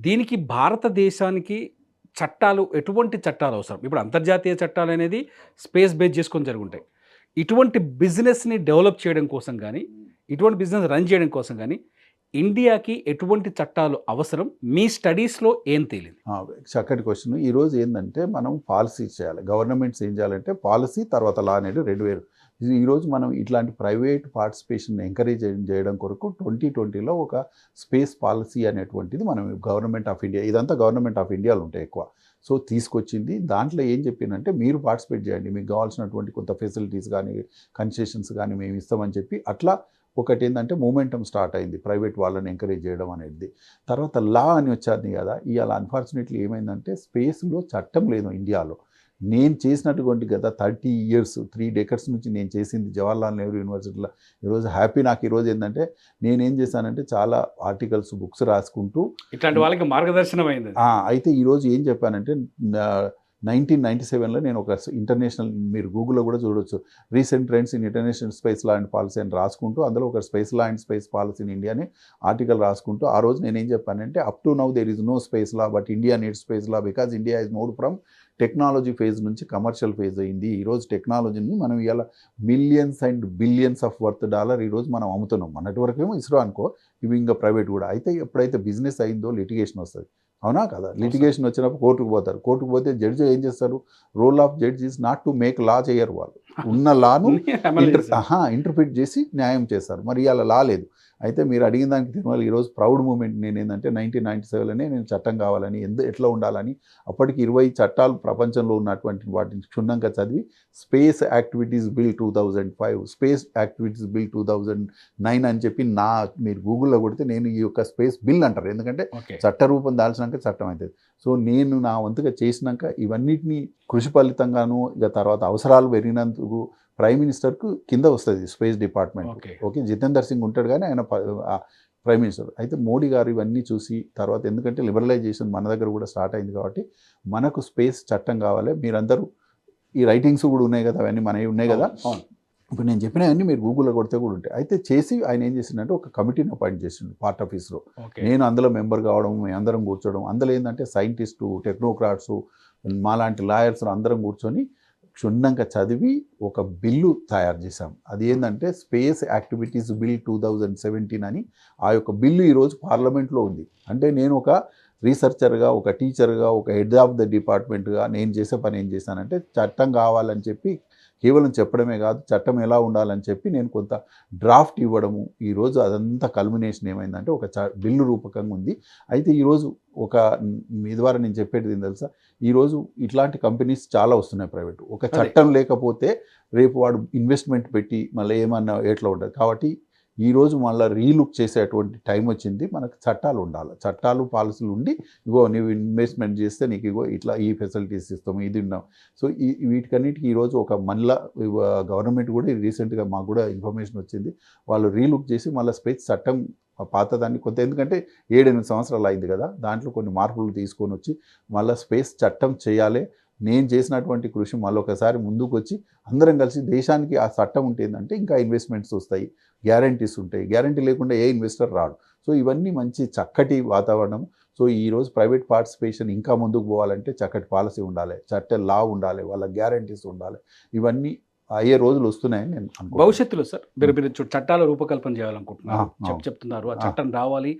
దీనికి భారతదేశానికి చట్టాలు, ఎటువంటి చట్టాలు అవసరం? ఇప్పుడు అంతర్జాతీయ చట్టాలు అనేది స్పేస్ బేస్ చేసుకొని జరుగుంటాయి. ఇటువంటి బిజినెస్ని డెవలప్ చేయడం కోసం కానీ, ఇటువంటి బిజినెస్ రన్ చేయడం కోసం కానీ ఇండియాకి ఎటువంటి చట్టాలు అవసరం? మీ స్టడీస్లో ఏం తేలింది? చక్కటి క్వశ్చన్. ఈరోజు ఏంటంటే మనం పాలసీ చేయాలి. గవర్నమెంట్స్ ఏం చేయాలంటే పాలసీ తర్వాత లా అనేది 2 వేరు. ఈరోజు మనం ఇట్లాంటి ప్రైవేట్ పార్టిసిపేషన్ ఎంకరేజ్ చేయడం కొరకు 2020లో ఒక స్పేస్ పాలసీ అనేటువంటిది మనం గవర్నమెంట్ ఆఫ్ ఇండియా, ఇదంతా గవర్నమెంట్ ఆఫ్ ఇండియాలో ఉంటాయి ఎక్కువ, సో తీసుకొచ్చింది. దాంట్లో ఏం చెప్పిందంటే మీరు పార్టిసిపేట్ చేయండి, మీకు కావాల్సినటువంటి కొంత ఫెసిలిటీస్ కానీ కన్సెషన్స్ కానీ మేము ఇస్తామని చెప్పి అట్లా ఒకటి ఏంటంటే మూమెంటం స్టార్ట్ అయింది ప్రైవేట్ వాళ్ళని ఎంకరేజ్ చేయడం అనేది. తర్వాత లా అని వచ్చారు కదా, ఇవాళ అన్ఫార్చునేట్లీ ఏమైందంటే స్పేస్లో చట్టం లేదు ఇండియాలో. నేను చేసినటువంటి గత 30 years 3 decades నుంచి నేను చేసింది జవహర్లాల్ నెహ్రూ యూనివర్సిటీలో. ఈరోజు హ్యాపీ నాకు ఈరోజు ఏంటంటే నేనేం చేశానంటే చాలా ఆర్టికల్స్, బుక్స్ రాసుకుంటూ ఇట్లాంటి వాళ్ళకి మార్గదర్శనం అయింది. అయితే ఈరోజు ఏం చెప్పానంటే 1997లో నేను ఒక ఇంటర్నేషనల్, మీరు గూగుల్లో కూడా చూడవచ్చు, recent trends in international space law and policy అని రాసుకుంటూ అందులో ఒక space law and space policy in India అని ఆర్టికల్ రాసుకుంటూ ఆ రోజు నేనేం చెప్పానంటే up to now there is no space law but India needs space law because India is moved from technology phase నుంచి కమర్షియల్ ఫేజ్ అయింది. ఈరోజు టెక్నాలజీని మనం ఇవాళ millions and billions of worth dollar ఈరోజు మనం అమ్ముతున్నాం. మొన్నటి వరకు ఏమో ఇస్రో అనుకో, ఇవి ఇంకా ప్రైవేట్ కూడా. అయితే ఎప్పుడైతే బిజినెస్ అయిందో లిటిగేషన్ వస్తుంది, అవునా కదా? లిటిగేషన్ వచ్చినప్పుడు కోర్టుకు పోతారు. కోర్టుకు పోతే జడ్జి ఏం చేస్తారు? Role of judge is not to make law చేయరు వాళ్ళు, ఉన్న లాను ఇంటర్ప్రిట్ చేసి న్యాయం చేస్తారు. మరి ఇవాళ లా లేదు. అయితే మీరు అడిగిన దానికి తిరుమల ఈరోజు ప్రౌడ్ మూమెంట్ నేను ఏంటంటే 1997లోనే నేను చట్టం కావాలని, ఎట్లా ఉండాలని అప్పటికి 20 చట్టాలు ప్రపంచంలో ఉన్నటువంటి వాటిని క్షుణ్ణంగా చదివి space activities bill 2005, space activities bill 2009 అని చెప్పి మీరు గూగుల్లో కొడితే నేను ఈ యొక్క స్పేస్ బిల్ అంటారు, ఎందుకంటే చట్ట రూపం దాల్చినాక చట్టం అవుతుంది. సో నేను నా వంతుగా చేసినాక ఇవన్నిటినీ కృషి ఫలితంగాను ఇక తర్వాత అవసరాలు పెరిగినందుకు ప్రైమ్ మినిస్టర్కు కింద వస్తుంది space department. Okay, Jitender Singh ఉంటాడు కానీ ఆయన ప్రైమ్ మినిస్టర్. అయితే మోడీ గారు ఇవన్నీ చూసి తర్వాత ఎందుకంటే లిబరలైజేషన్ మన దగ్గర కూడా స్టార్ట్ అయింది కాబట్టి మనకు స్పేస్ చట్టం కావాలి. మీరందరూ ఈ రైటింగ్స్ కూడా ఉన్నాయి కదా, అవన్నీ మనవి ఉన్నాయి కదా, ఇప్పుడు నేను చెప్పినవన్నీ మీరు గూగుల్లో కొడితే కూడా ఉంటాయి. అయితే చేసి ఆయన ఏం చేసిందంటే ఒక కమిటీని అపాయింట్ చేసిండు పార్ట్ ఆఫీస్లో. నేను అందులో మెంబర్ కావడం, మేము అందరం కూర్చోవడం, అందులో ఏంటంటే సైంటిస్టు, టెక్నోక్రాట్సు, మాలాంటి లాయర్స్ అందరం కూర్చొని క్షుణ్ణంగా చదివి ఒక బిల్లు తయారు చేశాం. అది ఏంటంటే స్పేస్ యాక్టివిటీస్ బిల్ 2017 అని. ఆ యొక్క బిల్లు ఈరోజు పార్లమెంట్లో ఉంది. అంటే నేను ఒక రీసెర్చర్గా, ఒక టీచర్గా, ఒక హెడ్ ఆఫ్ ద డిపార్ట్మెంట్గా నేను చేసే పని ఏం చేశానంటే చట్టం కావాలని చెప్పి కేవలం చెప్పడమే కాదు, చట్టం ఎలా ఉండాలని చెప్పి నేను కొంత డ్రాఫ్ట్ ఇవ్వడము. ఈరోజు అదంతా కల్మినేషన్ ఏమైందంటే ఒక బిల్లు రూపకంగా ఉంది. అయితే ఈరోజు ఒక మీ ద్వారా నేను చెప్పేది ఏం తెలుసా, ఈరోజు ఇట్లాంటి కంపెనీస్ చాలా వస్తున్నాయి ప్రైవేట్. ఒక చట్టం లేకపోతే రేపు వాడు ఇన్వెస్ట్మెంట్ పెట్టి మళ్ళీ ఏమన్నా ఎట్లా ఉంటుంది. కాబట్టి ఈరోజు మళ్ళీ రీలుక్ చేసేటువంటి టైం వచ్చింది. మనకు చట్టాలు ఉండాలి, చట్టాలు పాలసీలు ఉండి ఇగో నువ్వు ఇన్వెస్ట్మెంట్ చేస్తే నీకు ఇగో ఇట్లా ఈ ఫెసిలిటీస్ ఇస్తాము, ఇది ఉన్నాం. సో వీటికన్నిటికీ ఈరోజు ఒక మళ్ళీ గవర్నమెంట్ కూడా రీసెంట్గా మాకు కూడా ఇన్ఫర్మేషన్ వచ్చింది, వాళ్ళు రీలుక్ చేసి మళ్ళీ స్పేస్ చట్టం పాతదాన్ని కొంత, ఎందుకంటే 7-8 సంవత్సరాలు అయింది కదా, దాంట్లో కొన్ని మార్పులు తీసుకొని వచ్చి మళ్ళీ స్పేస్ చట్టం చేయాలి. నేను చేసినటువంటి కృషి మళ్ళొకసారి ముందుకు వచ్చి అందరం కలిసి దేశానికి ఆ చట్టం ఉంటే ఏంటంటే ఇంకా ఇన్వెస్ట్మెంట్స్ వస్తాయి, గ్యారంటీస్ ఉంటాయి. గ్యారంటీ లేకుండా ఏ ఇన్వెస్టర్ రాడు. సో ఇవన్నీ మంచి చక్కటి వాతావరణం. సో ఈరోజు ప్రైవేట్ పార్టిసిపేషన్ ఇంకా ముందుకు పోవాలంటే చక్కటి పాలసీ ఉండాలి, చట్ట లా ఉండాలి, వాళ్ళ గ్యారంటీస్ ఉండాలి. ఇవన్నీ అయ్యే రోజులు వస్తున్నాయని నేను అనుకుంటున్నాను. భవిష్యత్తులో సార్ మీరు చట్టాల రూపకల్పన చేయాలనుకుంటున్నారు, చెప్తున్నారు, ఆ చట్టం రావాలి,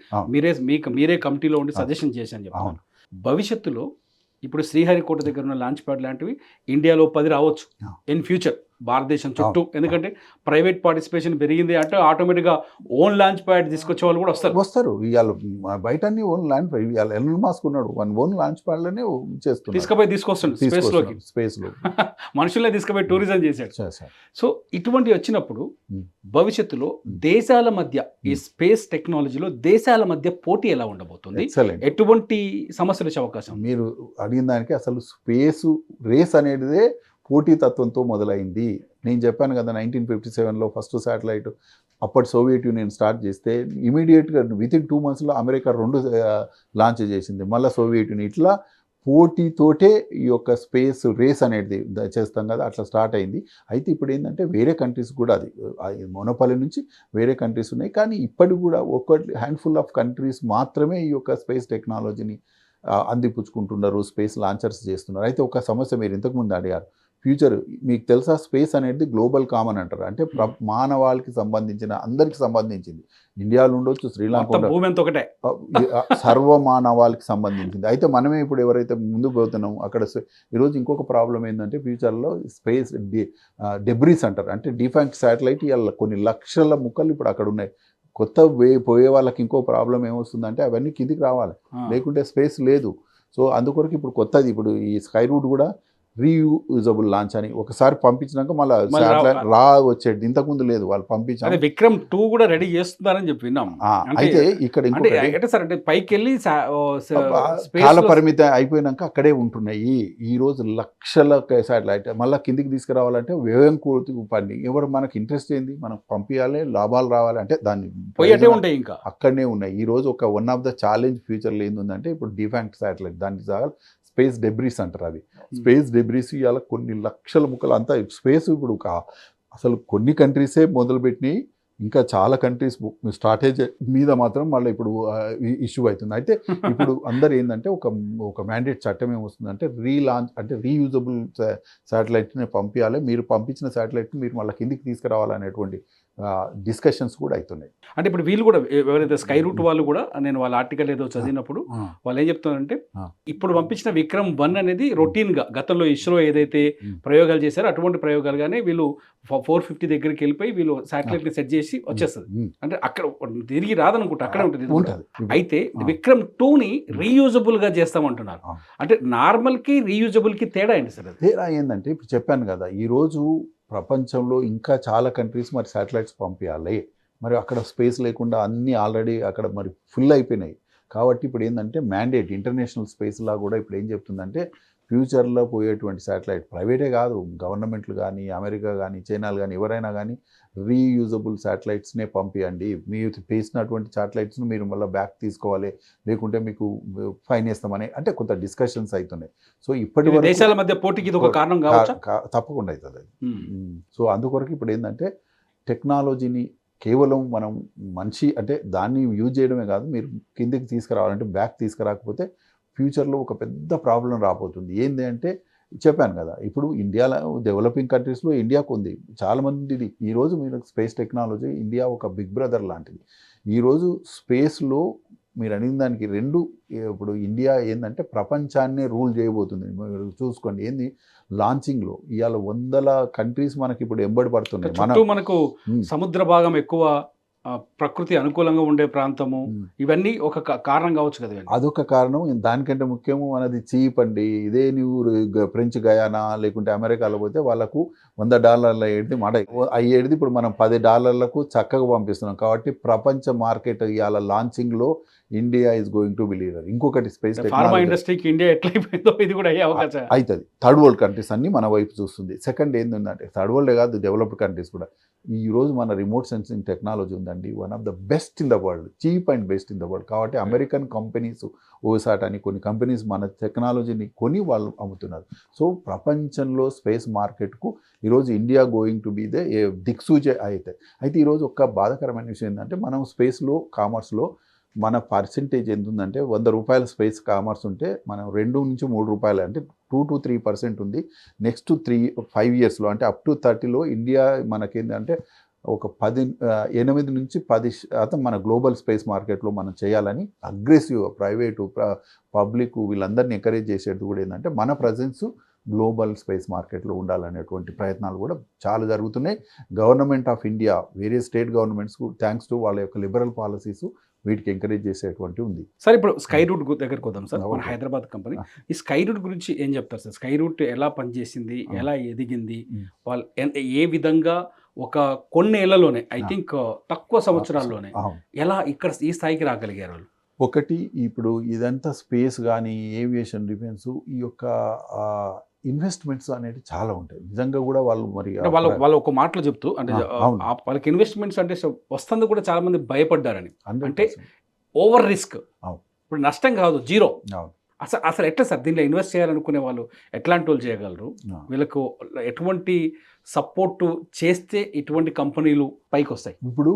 మీరే కమిటీలో ఉండి సజెషన్ చేశాను చెప్తాను. భవిష్యత్తులో ఇప్పుడు శ్రీహరికోట దగ్గర ఉన్న లాంచ్ ప్యాడ్ లాంటివి ఇండియాలో 10 రావచ్చు ఇన్ ఫ్యూచర్. భారతదేశం చుట్టూ, ఎందుకంటే ప్రైవేట్ పార్టిసిపేషన్ పెరిగింది అంటే ఆటోమేటిక్గా ఓన్ లాంచ్ ప్యాడ్ తీసుకొచ్చే వాళ్ళు కూడా వస్తారు ఇవాళ బయట అన్ని ఓన్ లాంచ్ ప్యాడ్. ఇవాళ ఎలన్ మాస్క్ ఉన్నాడు, వన్ ఓన్ లాంచ్ ప్యాడ్లోనే చేస్తున్నారు, తీసుకొస్తుంది స్పేస్లో మనుషులనే తీసుకుపోయి టూరిజం చేశాడు. సో ఇటువంటి వచ్చినప్పుడు భవిష్యత్తులో దేశాల మధ్య ఈ స్పేస్ టెక్నాలజీలో దేశాల మధ్య పోటీ ఎలా ఉండబోతుంది, ఎటువంటి సమస్యలు వచ్చే అవకాశం? మీరు అడిగిన దానికి అసలు స్పేస్ రేస్ అనేటిదే పోటీతత్వంతో మొదలైంది. నేను చెప్పాను కదా 1957లో ఫస్ట్ శాటిలైట్ అప్పటి సోవియట్ యూనియన్ స్టార్ట్ చేస్తే ఇమీడియట్గా వితిన్ 2 monthsలో అమెరికా 2 లాంచ్ చేసింది, మళ్ళీ సోవియట్ యూనియన్. ఇట్లా పోటీతోటే ఈ యొక్క స్పేస్ రేస్ అనేది చేస్తాం కదా, అట్లా స్టార్ట్ అయింది. అయితే ఇప్పుడు ఏంటంటే వేరే కంట్రీస్ కూడా అది మోనోపాలి నుంచి వేరే కంట్రీస్ ఉన్నాయి, కానీ ఇప్పటికి కూడా ఒక హ్యాండ్ఫుల్ ఆఫ్ కంట్రీస్ మాత్రమే ఈ యొక్క స్పేస్ టెక్నాలజీని అందిపుచ్చుకుంటున్నారు, స్పేస్ లాంచర్స్ చేస్తున్నారు. అయితే ఒక సమస్య మీరు ఇంతకుముందు అడిగారు, ఫ్యూచర్ మీకు తెలుసా, స్పేస్ అనేది గ్లోబల్ కామన్ అంటారు. అంటే మానవాళికి సంబంధించిన అందరికి సంబంధించింది. ఇండియాలో ఉండొచ్చు, శ్రీలంక ఒకటే, సర్వమానవాళికి సంబంధించింది. అయితే మనమే ఇప్పుడు ఎవరైతే ముందుకు పోతున్నామో అక్కడ ఈరోజు ఇంకొక ప్రాబ్లం ఏంటంటే ఫ్యూచర్లో స్పేస్ డెబ్రీస్ అంటారు. అంటే డిఫెన్స్ శాటిలైట్ ఇవాళ కొన్ని లక్షల ముక్కలు ఇప్పుడు అక్కడ ఉన్నాయి. కొత్త పోయే వాళ్ళకి ఇంకో ప్రాబ్లం ఏమొస్తుందంటే అవన్నీ కిందికి రావాలి, లేకుంటే స్పేస్ లేదు. సో అందుకొరకు ఇప్పుడు కొత్తది, ఇప్పుడు ఈ స్కై రూట్ కూడా రీయూజబుల్ లాంచ్ అని ఒకసారి పంపించినాక మళ్ళీ వచ్చేది, ఇంతకుముందు లేదు, వాళ్ళు పంపించారు. విక్రమ్ 2 కూడా రెడీ చేస్తున్నారని చెప్పి విన్నాం. అయితే ఇక్కడ పైకి వెళ్ళి కాల పరిమితి అయిపోయినాక అక్కడే ఉంటున్నాయి. ఈ రోజు లక్షల శాటిలైట్ మళ్ళీ కిందికి తీసుకురావాలంటే వ్యయం కూర్చు పని, ఎవరు మనకి ఇంట్రెస్ట్ ఏంది, మనం పంపించాలి, లాభాలు రావాలి అంటే దాన్ని ఉంటాయి ఇంకా అక్కడనే ఉన్నాయి. ఈ రోజు ఒక వన్ ఆఫ్ ద ఛాలెంజ్ ఫ్యూచర్లో ఏంటంటే ఇప్పుడు డిఫెన్స్ శాటిలైట్, దానికి స్పేస్ డెబ్రీస్ అంటారు. అది స్పేస్ డెబ్రీస్ ఇవాళ కొన్ని లక్షల ముక్కలు అంతా స్పేస్. ఇప్పుడు అసలు కొన్ని కంట్రీసే మొదలుపెట్టినాయి, ఇంకా చాలా కంట్రీస్ స్ట్రాటేజ్ మీద మాత్రం మళ్ళీ ఇప్పుడు ఇష్యూ అవుతుంది. అయితే ఇప్పుడు అందరు ఏంటంటే ఒక మ్యాండేట్ చట్టం ఏమొస్తుందంటే రీలాంచ్ అంటే రీయూజబుల్ శాటిలైట్ని పంపించాలి, మీరు పంపించిన శాటిలైట్ని మీరు మళ్ళీ కిందికి తీసుకురావాలనేటువంటి డిస్కషన్స్ కూడా అవుతున్నాయి. అంటే ఇప్పుడు వీళ్ళు కూడా ఎవరైతే స్కై రూట్ వాళ్ళు కూడా, నేను వాళ్ళ ఆర్టికల్ ఏదో చదివినప్పుడు వాళ్ళు ఏం చెప్తున్నారంటే ఇప్పుడు పంపించిన విక్రమ్ 1 అనేది రొటీన్గా గతంలో ఇస్రో ఏదైతే ప్రయోగాలు చేశారో అటువంటి ప్రయోగాలుగానే వీళ్ళు 450 దగ్గరికి వెళ్ళిపోయి వీళ్ళు శాటిలైట్ని సెట్ చేసి వచ్చేస్తుంది. అంటే అక్కడ తిరిగి రాదనుకుంటా, అక్కడే ఉంటుంది. అయితే విక్రమ్ 2ని రీయూజబుల్గా చేస్తామంటున్నారు. అంటే నార్మల్కి రీయూజబుల్కి తేడా ఏంటి సార్? తేడా ఏంటంటే ఇప్పుడు చెప్పాను కదా, ఈరోజు ప్రపంచంలో ఇంకా చాలా కంట్రీస్ మరి శాటిలైట్స్ పంపించాలి, మరి అక్కడ స్పేస్ లేకుండా అన్నీ ఆల్రెడీ అక్కడ మరి ఫుల్ అయిపోయినాయి. కాబట్టి ఇప్పుడు ఏంటంటే మ్యాండేట్ ఇంటర్నేషనల్ స్పేస్లా కూడా ఇప్పుడు ఏం చెప్తుందంటే ఫ్యూచర్లో పోయేటువంటి శాటిలైట్ ప్రైవేటే కాదు, గవర్నమెంట్లు కానీ అమెరికా కానీ చైనాలు కానీ ఎవరైనా కానీ రీయూజబుల్ శాటిలైట్స్నే పంపించండి, మీరు వేసినటువంటి శాటిలైట్స్ను మీరు మళ్ళీ బ్యాక్ తీసుకోవాలి, లేకుంటే మీకు ఫైన్ వేస్తామని అంటే కొంత డిస్కషన్స్ అవుతున్నాయి. సో ఇప్పటి దేశాల మధ్య పోటీకి ఇది ఒక కారణం కావచ్చు, తప్పకుండా అవుతుంది అది. సో అందుకొరకు ఇప్పుడు ఏంటంటే టెక్నాలజీని కేవలం మనం మంచి అంటే దాన్ని యూజ్ చేయడమే కాదు, మీరు కిందికి తీసుకురావాలంటే బ్యాక్ తీసుకురాకపోతే ఫ్యూచర్లో ఒక పెద్ద ప్రాబ్లం రాబోతుంది. ఏంటి అంటే చెప్పాను కదా, ఇప్పుడు ఇండియాలో డెవలపింగ్ కంట్రీస్లో ఇండియాకు ఉంది చాలామంది. ఈరోజు మీరు స్పేస్ టెక్నాలజీ ఇండియా ఒక బిగ్ బ్రదర్ లాంటిది. ఈరోజు స్పేస్లో మీరు అడిగిన దానికి ఇప్పుడు ఇండియా ఏంటంటే ప్రపంచాన్నే రూల్ చేయబోతుంది. మీరు చూసుకోండి ఏంది లాంచింగ్లో ఇవాళ 100 కంట్రీస్ మనకి ఇప్పుడు ఎంబడి పడుతున్నాయి. మనకు సముద్ర భాగం ఎక్కువ, ప్రకృతి అనుకూలంగా ఉండే ప్రాంతము, ఇవన్నీ ఒక కారణం కావచ్చు కదా. అదొక కారణం. దానికంటే ముఖ్యము మనది చీప్ అండి. ఇదే నువ్వు ఫ్రెంచ్ గయానా లేకుంటే అమెరికాలో పోతే వాళ్ళకు $100 ఏడిది మాట అయ్యేది ఇప్పుడు మనం $10 చక్కగా పంపిస్తున్నాం. కాబట్టి ప్రపంచ మార్కెట్ ఇవాళ లాంచింగ్లో India is going to be leader. ఇంకొకటి స్పేస్ ఫార్మా ఇండస్ట్రీకి ఇండియా ఎట్లయిపోయిందో ఇది కూడా అయ్యే అవకాశం అవుతుంది. థర్డ్ వరల్డ్ కంట్రీస్ అన్ని మన వైపు చూస్తుంది. సెకండ్ ఏంటంటే థర్డ్ వరల్డే కాదు, డెవలప్డ్ కంట్రీస్ కూడా ఈరోజు మన రిమోట్ సెన్సింగ్ టెక్నాలజీ ఉందండి, one of the best in the world, cheap and best in the world. కాబట్టి అమెరికన్ కంపెనీస్ ఓసాట్ అని కొన్ని కంపెనీస్ మన టెక్నాలజీని కొని వాళ్ళు అమ్ముతున్నారు. సో ప్రపంచంలో స్పేస్ మార్కెట్కు ఈరోజు India going to be the దిక్సూచే అయితే ఈరోజు ఒక బాధాకరమైన విషయం ఏంటంటే మనం స్పేస్లో కామర్స్లో మన పర్సెంటేజ్ ఎంత ఉందంటే ₹100 స్పేస్ కామర్స్ ఉంటే మనం 2 నుంచి 3 రూపాయలు అంటే 2 to 3% ఉంది. నెక్స్ట్ 5 yearsలో అంటే అప్ టు 30లో ఇండియా మనకేంటంటే ఒక 8 నుంచి 10% మన గ్లోబల్ స్పేస్ మార్కెట్లో మనం చేయాలని అగ్రెసివ్గా ప్రైవేటు పబ్లిక్ వీళ్ళందరినీ ఎంకరేజ్ చేసేది కూడా ఏంటంటే మన ప్రజెన్స్ గ్లోబల్ స్పేస్ మార్కెట్లో ఉండాలనేటువంటి ప్రయత్నాలు కూడా చాలా జరుగుతున్నాయి. Government of India various state governments thanks to వాళ్ళ యొక్క లిబరల్ పాలసీస్ వీటికి ఎంకరేజ్ చేసేటువంటి ఉంది. సార్ ఇప్పుడు స్కై రూట్ దగ్గరకు వద్దాం సార్. మన Okay. హైదరాబాద్ కంపెనీ ఈ స్కై రూట్ గురించి ఏం చెప్తారు సార్? స్కై రూట్ ఎలా పనిచేసింది, ఎలా ఎదిగింది, వాళ్ళు ఏ విధంగా ఒక కొన్నేళ్లలోనే ఐ థింక్ తక్కువ సంవత్సరాల్లోనే అవును. ఎలా ఇక్కడ ఈ స్థాయికి రాగలిగారు వాళ్ళు? ఒకటి ఇప్పుడు ఇదంతా స్పేస్ కానీ ఏవియేషన్ డిఫెన్స్ ఈ యొక్క ఇన్వెస్ట్మెంట్స్ అనేవి చాలా ఉంటాయి నిజంగా కూడా వాళ్ళు మరి అంటే వాళ్ళు ఒక మాటలో చెప్తూ అంటే అవును. వాళ్ళకి ఇన్వెస్ట్మెంట్స్ అంటే వస్తుంది కూడా చాలా మంది భయపడ్డారని. 100% అంటే ఓవర్ రిస్క్, అవును. ఇప్పుడు నష్టం కాదు, జీరో. అవును. అసలు ఎట్లా సార్ దీనిలో ఇన్వెస్ట్ చేయాలనుకునే వాళ్ళు ఎట్లాంటి వాళ్ళు చేయగలరు? అవును. వీళ్ళకు ఎటువంటి సపోర్టు చేస్తే ఇటువంటి కంపెనీలు పైకి వస్తాయి? ఇప్పుడు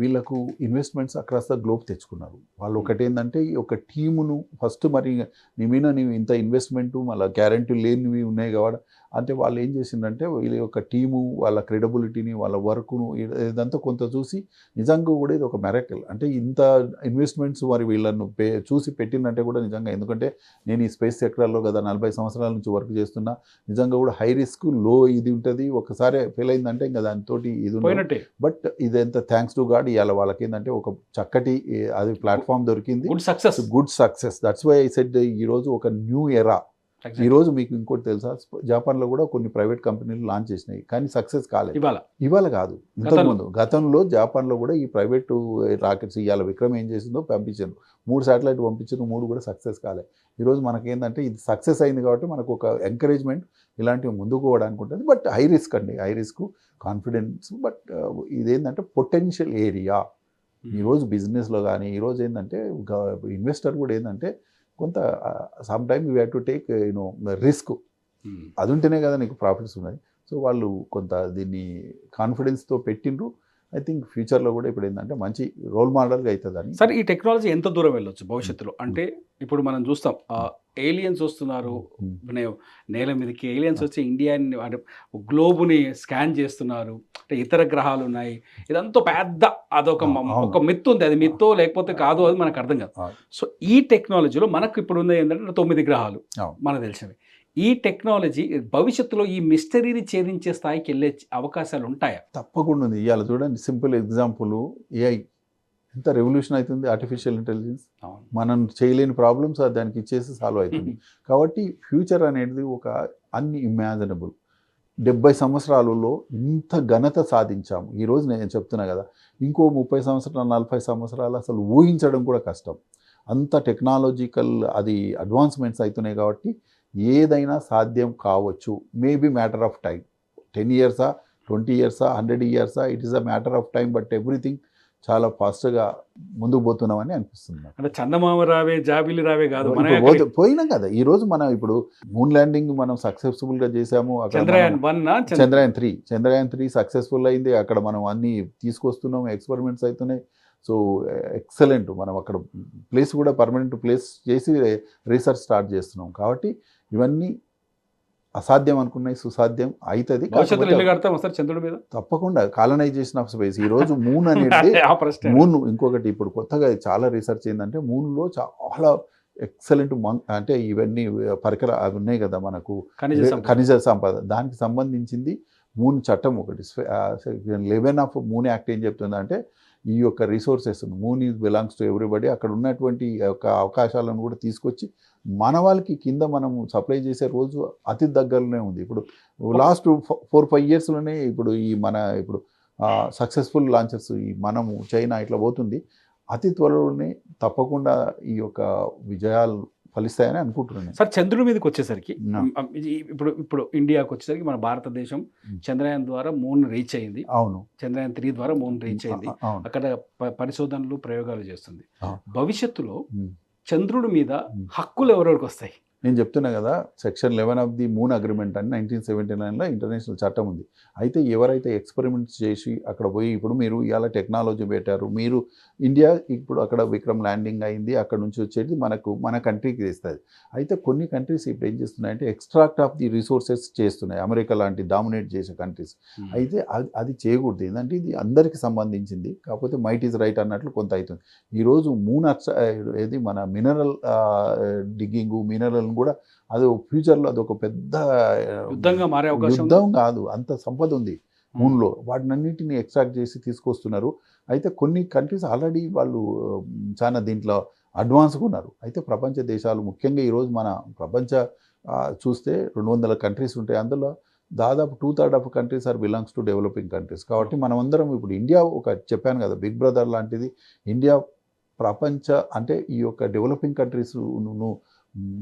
వీళ్ళకు ఇన్వెస్ట్మెంట్స్ అక్రాస్ ద గ్లోబ్ తెచ్చుకున్నారు వాళ్ళు. ఒకటి ఏంటంటే ఈ ఒక టీమును ఫస్ట్ మరి నీ మీద నీవు ఇంత ఇన్వెస్ట్మెంట్ మళ్ళీ గ్యారంటీ లేనివి ఉన్నాయి కాబట్టి అంటే వాళ్ళు ఏం చేసిందంటే వీళ్ళ యొక్క టీము వాళ్ళ క్రెడిబిలిటీని వాళ్ళ వర్క్ను ఇదంతా కొంత చూసి నిజంగా కూడా ఇది ఒక మెరకల్. అంటే ఇంత ఇన్వెస్ట్మెంట్స్ మరి వీళ్ళను చూసి పెట్టిందంటే కూడా నిజంగా, ఎందుకంటే నేను ఈ స్పేస్ సెక్టర్లో కదా 40 సంవత్సరాల నుంచి వర్క్ చేస్తున్నా, నిజంగా కూడా హై రిస్క్ లో ఇది ఉంటుంది. ఒకసారి ఫెయిల్ అయిందంటే ఇంకా దానితో ఇది పోయినట్టే. బట్ ఇదంతా థ్యాంక్స్ టు గాడ్ ఇవాళ వాళ్ళకి ఏంటంటే ఒక చక్కటి అది ప్లాట్ఫామ్ దొరికింది. Good success. That's why I said ఈరోజు ఒక న్యూ ఎరా. ఈరోజు మీకు ఇంకోటి తెలుసా, జపాన్లో కూడా కొన్ని ప్రైవేట్ కంపెనీలు లాంచ్ చేసినాయి కానీ సక్సెస్ కాలేదు. ఇవాళ కాదు, ఇంతకుముందు గతంలో జాపాన్లో కూడా ఈ ప్రైవేటు రాకెట్స్ ఇవాళ విక్రమ్ ఏం చేసిందో పంపించారు. 3 శాటిలైట్ పంపించారు, 3 కూడా సక్సెస్ కాలేదు. ఈరోజు మనకేంటంటే ఇది సక్సెస్ అయింది కాబట్టి మనకు ఒక ఎంకరేజ్మెంట్ ఇలాంటివి ముందుకు పోవడానికి ఉంటుంది. బట్ హై రిస్క్ అండి, హై రిస్క్ కాన్ఫిడెన్స్. బట్ ఇదేంటంటే పొటెన్షియల్ ఏరియా. ఈరోజు బిజినెస్లో కానీ ఈరోజు ఏంటంటే ఇన్వెస్టర్ కూడా ఏంటంటే కొంత some time you have to take you know risk. అది ఉంటేనే కదా నీకు ప్రాఫిట్స్ ఉన్నాయి. సో వాళ్ళు కొంత దీన్ని కాన్ఫిడెన్స్తో పెట్టిండ్రు. ఐ థింక్ ఫ్యూచర్లో కూడా ఇప్పుడు ఏంటంటే మంచి రోల్ మోడల్గా అవుతుందని. సార్ ఈ టెక్నాలజీ ఎంత దూరం వెళ్ళొచ్చు భవిష్యత్తులో? అంటే ఇప్పుడు మనం చూస్తాం ఏలియన్స్ వస్తున్నారు, నేల మీదకి ఏలియన్స్ వచ్చి ఇండియాని అంటే గ్లోబుని స్కాన్ చేస్తున్నారు, అంటే ఇతర గ్రహాలు ఉన్నాయి. ఇదంతా పెద్ద ఒక మిత్తు ఉంది. అది మిత్తో లేకపోతే కాదు, అది మనకు అర్థం కాదు. సో ఈ టెక్నాలజీలో మనకు ఇప్పుడు ఉంది ఏంటంటే 9 గ్రహాలు మనకు తెలిసినవి. ఈ టెక్నాలజీ భవిష్యత్తులో ఈ మిస్టరీని ఛేదించే స్థాయికి వెళ్ళే అవకాశాలు ఉంటాయా? తప్పకుండా ఉంది. ఇవాళ చూడండి సింపుల్ ఎగ్జాంపుల్, ఏఐ ఎంత రెవల్యూషన్ అవుతుంది. ఆర్టిఫిషియల్ ఇంటెలిజెన్స్ మనం చేయలేని ప్రాబ్లమ్స్ దానికి ఇచ్చేసి సాల్వ్ అవుతుంది. కాబట్టి ఫ్యూచర్ అనేది ఒక అన్ఇమాజినబుల్. 70 సంవత్సరాలలో ఇంత ఘనత సాధించాము. ఈరోజు నేను చెప్తున్నా కదా, ఇంకో 30 సంవత్సరాలు 40 సంవత్సరాలు అసలు ఊహించడం కూడా కష్టం. అంత టెక్నాలజికల్ అది అడ్వాన్స్మెంట్స్ అవుతున్నాయి కాబట్టి ఏదైనా సాధ్యం కావచ్చు. Maybe matter of time. 10 ఇయర్సా 20 ఇయర్సా 100 ఇయర్సా, it is a matter of time. But everything చాలా ఫాస్ట్గా ముందుకు పోతున్నామని అనిపిస్తుంది. అంటే చందమామ రావే జాబిలి రావే కాదు, పోయినాం కదా. ఈరోజు మనం ఇప్పుడు మూన్ ల్యాండింగ్ మనం సక్సెస్ఫుల్గా చేసాము. చంద్రయాన్ 3 సక్సెస్ఫుల్ అయింది. అక్కడ మనం అన్నీ తీసుకొస్తున్నాం, ఎక్స్పెరిమెంట్స్ అవుతున్నాయి. So excellent. మనం అక్కడ ప్లేస్ కూడా పర్మనెంట్ ప్లేస్ చేసి రీసెర్చ్ స్టార్ట్ చేస్తున్నాం. కాబట్టి ఇవన్నీ అసాధ్యం అనుకున్నాయి సుసాధ్యం అవుతుంది. చంద్రుడి మీద తప్పకుండా కాలనైజేషన్ ఆఫ్ స్పేస్. ఈరోజు మూన్ అనేది మూన్ ఇంకొకటి ఇప్పుడు కొత్తగా చాలా రీసెర్చ్ ఏంటంటే మూన్లో చాలా ఎక్సలెంట్ అంటే ఇవన్నీ పరికరాలు అవి ఉన్నాయి కదా మనకు ఖనిజ సంపద, దానికి సంబంధించింది మూన్ చట్టం ఒకటి 11 ఆఫ్ మూన్ యాక్ట్ ఏం చెప్తుందంటే ఈ యొక్క resources moon is belongs to everybody. అక్కడ ఉన్నటువంటి యొక్క అవకాశాలను కూడా తీసుకొచ్చి మన వాళ్ళకి కింద మనం సప్లై చేసే రోజు అతి దగ్గరలోనే ఉంది. ఇప్పుడు లాస్ట్ 4-5 ఇయర్స్లోనే ఇప్పుడు ఈ మన ఇప్పుడు సక్సెస్ఫుల్ లాంచెస్ ఈ మనము చైనా ఇట్లా పోతుంది. అతి త్వరలోనే తప్పకుండా ఈ యొక్క విజయాలు ఫలిస్తాయని అనుకుంటున్నాను. సార్ చంద్రుడి మీదకి వచ్చేసరికి ఇప్పుడు ఇండియాకి వచ్చేసరికి మన భారతదేశం చంద్రయాన్ ద్వారా మూన్ రీచ్ అయింది. అవును. చంద్రయాన్ 3 ద్వారా మూన్ రీచ్ అయింది. అక్కడ పరిశోధనలు ప్రయోగాలు చేస్తుంది. భవిష్యత్తులో చంద్రుడి మీద హక్కులు ఎవరెవరికి వస్తాయి? నేను చెప్తున్నా కదా, section 11 of the moon agreement అని 1979లో ఇంటర్నేషనల్ చట్టం ఉంది. అయితే ఎవరైతే ఎక్స్పెరిమెంట్స్ చేసి అక్కడ పోయి ఇప్పుడు మీరు ఇవాళ టెక్నాలజీ పెట్టారు, మీరు ఇండియా ఇప్పుడు అక్కడ విక్రమ్ ల్యాండింగ్ అయింది, అక్కడ నుంచి వచ్చేది మన కంట్రీకి తెస్తుంది. అయితే కొన్ని కంట్రీస్ ఇప్పుడు ఏం చేస్తున్నాయంటే ఎక్స్ట్రాక్ట్ ఆఫ్ ది రిసోర్సెస్ చేస్తున్నాయి. అమెరికా లాంటి డామినేట్ చేసే కంట్రీస్. అయితే అది చేయకూడదు. ఏంటంటే ఇది అందరికీ సంబంధించింది. కాకపోతే మైట్ ఈజ్ రైట్ అన్నట్లు కొంత అవుతుంది. ఈరోజు మూన్ ఏది మన మినరల్ డిగ్గింగు మినరల్ వాళ్ళని కూడా అది ఫ్యూచర్లో అదొక పెద్ద యుద్ధంగా మారే అవకాశం యుద్ధం కాదు, అంత సంపద ఉంది మూన్లో, వాటినన్నింటిని ఎక్స్ట్రాక్ట్ చేసి తీసుకొస్తున్నారు. అయితే కొన్ని కంట్రీస్ ఆల్రెడీ వాళ్ళు చాలా దీంట్లో అడ్వాన్స్గా ఉన్నారు. అయితే ప్రపంచ దేశాలు ముఖ్యంగా ఈరోజు మన ప్రపంచ చూస్తే 200 కంట్రీస్ ఉంటాయి. అందులో దాదాపు 2/3 of countries are belongs to developing countries. కాబట్టి మనం అందరం ఇప్పుడు ఇండియా ఒక చెప్పాను కదా బిగ్ బ్రదర్ లాంటిది ఇండియా. ప్రపంచ అంటే ఈ యొక్క డెవలపింగ్ కంట్రీస్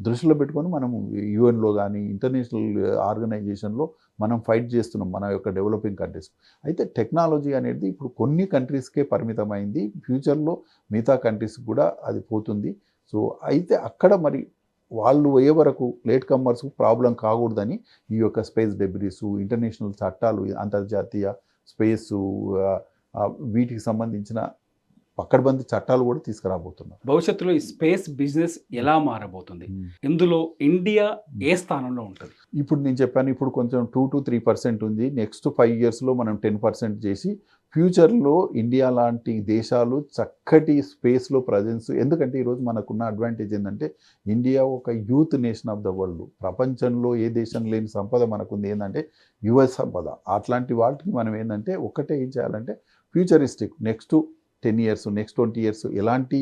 దృష్టిలో పెట్టుకొని మనం యూఎన్లో కానీ ఇంటర్నేషనల్ ఆర్గనైజేషన్లో మనం ఫైట్ చేస్తున్నాం మన యొక్క డెవలపింగ్ కంట్రీస్. అయితే టెక్నాలజీ అనేది ఇప్పుడు కొన్ని కంట్రీస్కే పరిమితమైంది, ఫ్యూచర్లో మిగతా కంట్రీస్కి కూడా అది పోతుంది. సో అయితే అక్కడ మరి వాళ్ళు అయ్యే వరకు లేట్ కమ్మర్స్ ప్రాబ్లం కాకూడదని ఈ యొక్క స్పేస్ డెబ్రీస్, ఇంటర్నేషనల్ చట్టాలు, అంతర్జాతీయ స్పేసు, వీటికి సంబంధించిన పక్కడబంది చట్టాలు కూడా తీసుకురాబోతున్నారు. భవిష్యత్తులో ఈ స్పేస్ బిజినెస్ ఎలా మారబోతుంది, ఇందులో ఇండియా ఏ స్థానంలో ఉంటుంది? ఇప్పుడు నేను చెప్పాను, ఇప్పుడు కొంచెం 2 to 3% ఉంది. నెక్స్ట్ 5 yearsలో మనం 10% చేసి ఫ్యూచర్లో ఇండియా లాంటి దేశాలు చక్కటి స్పేస్లో ప్రజెన్స్. ఎందుకంటే ఈరోజు మనకున్న అడ్వాంటేజ్ ఏంటంటే ఇండియా ఒక youth nation of the world. ప్రపంచంలో ఏ దేశం లేని సంపద మనకుంది ఏంటంటే యువ సంపద. అట్లాంటి వాటికి మనం ఏంటంటే ఒకటే ఏం చేయాలంటే futuristic next 10 years, next 20 years ఎలాంటి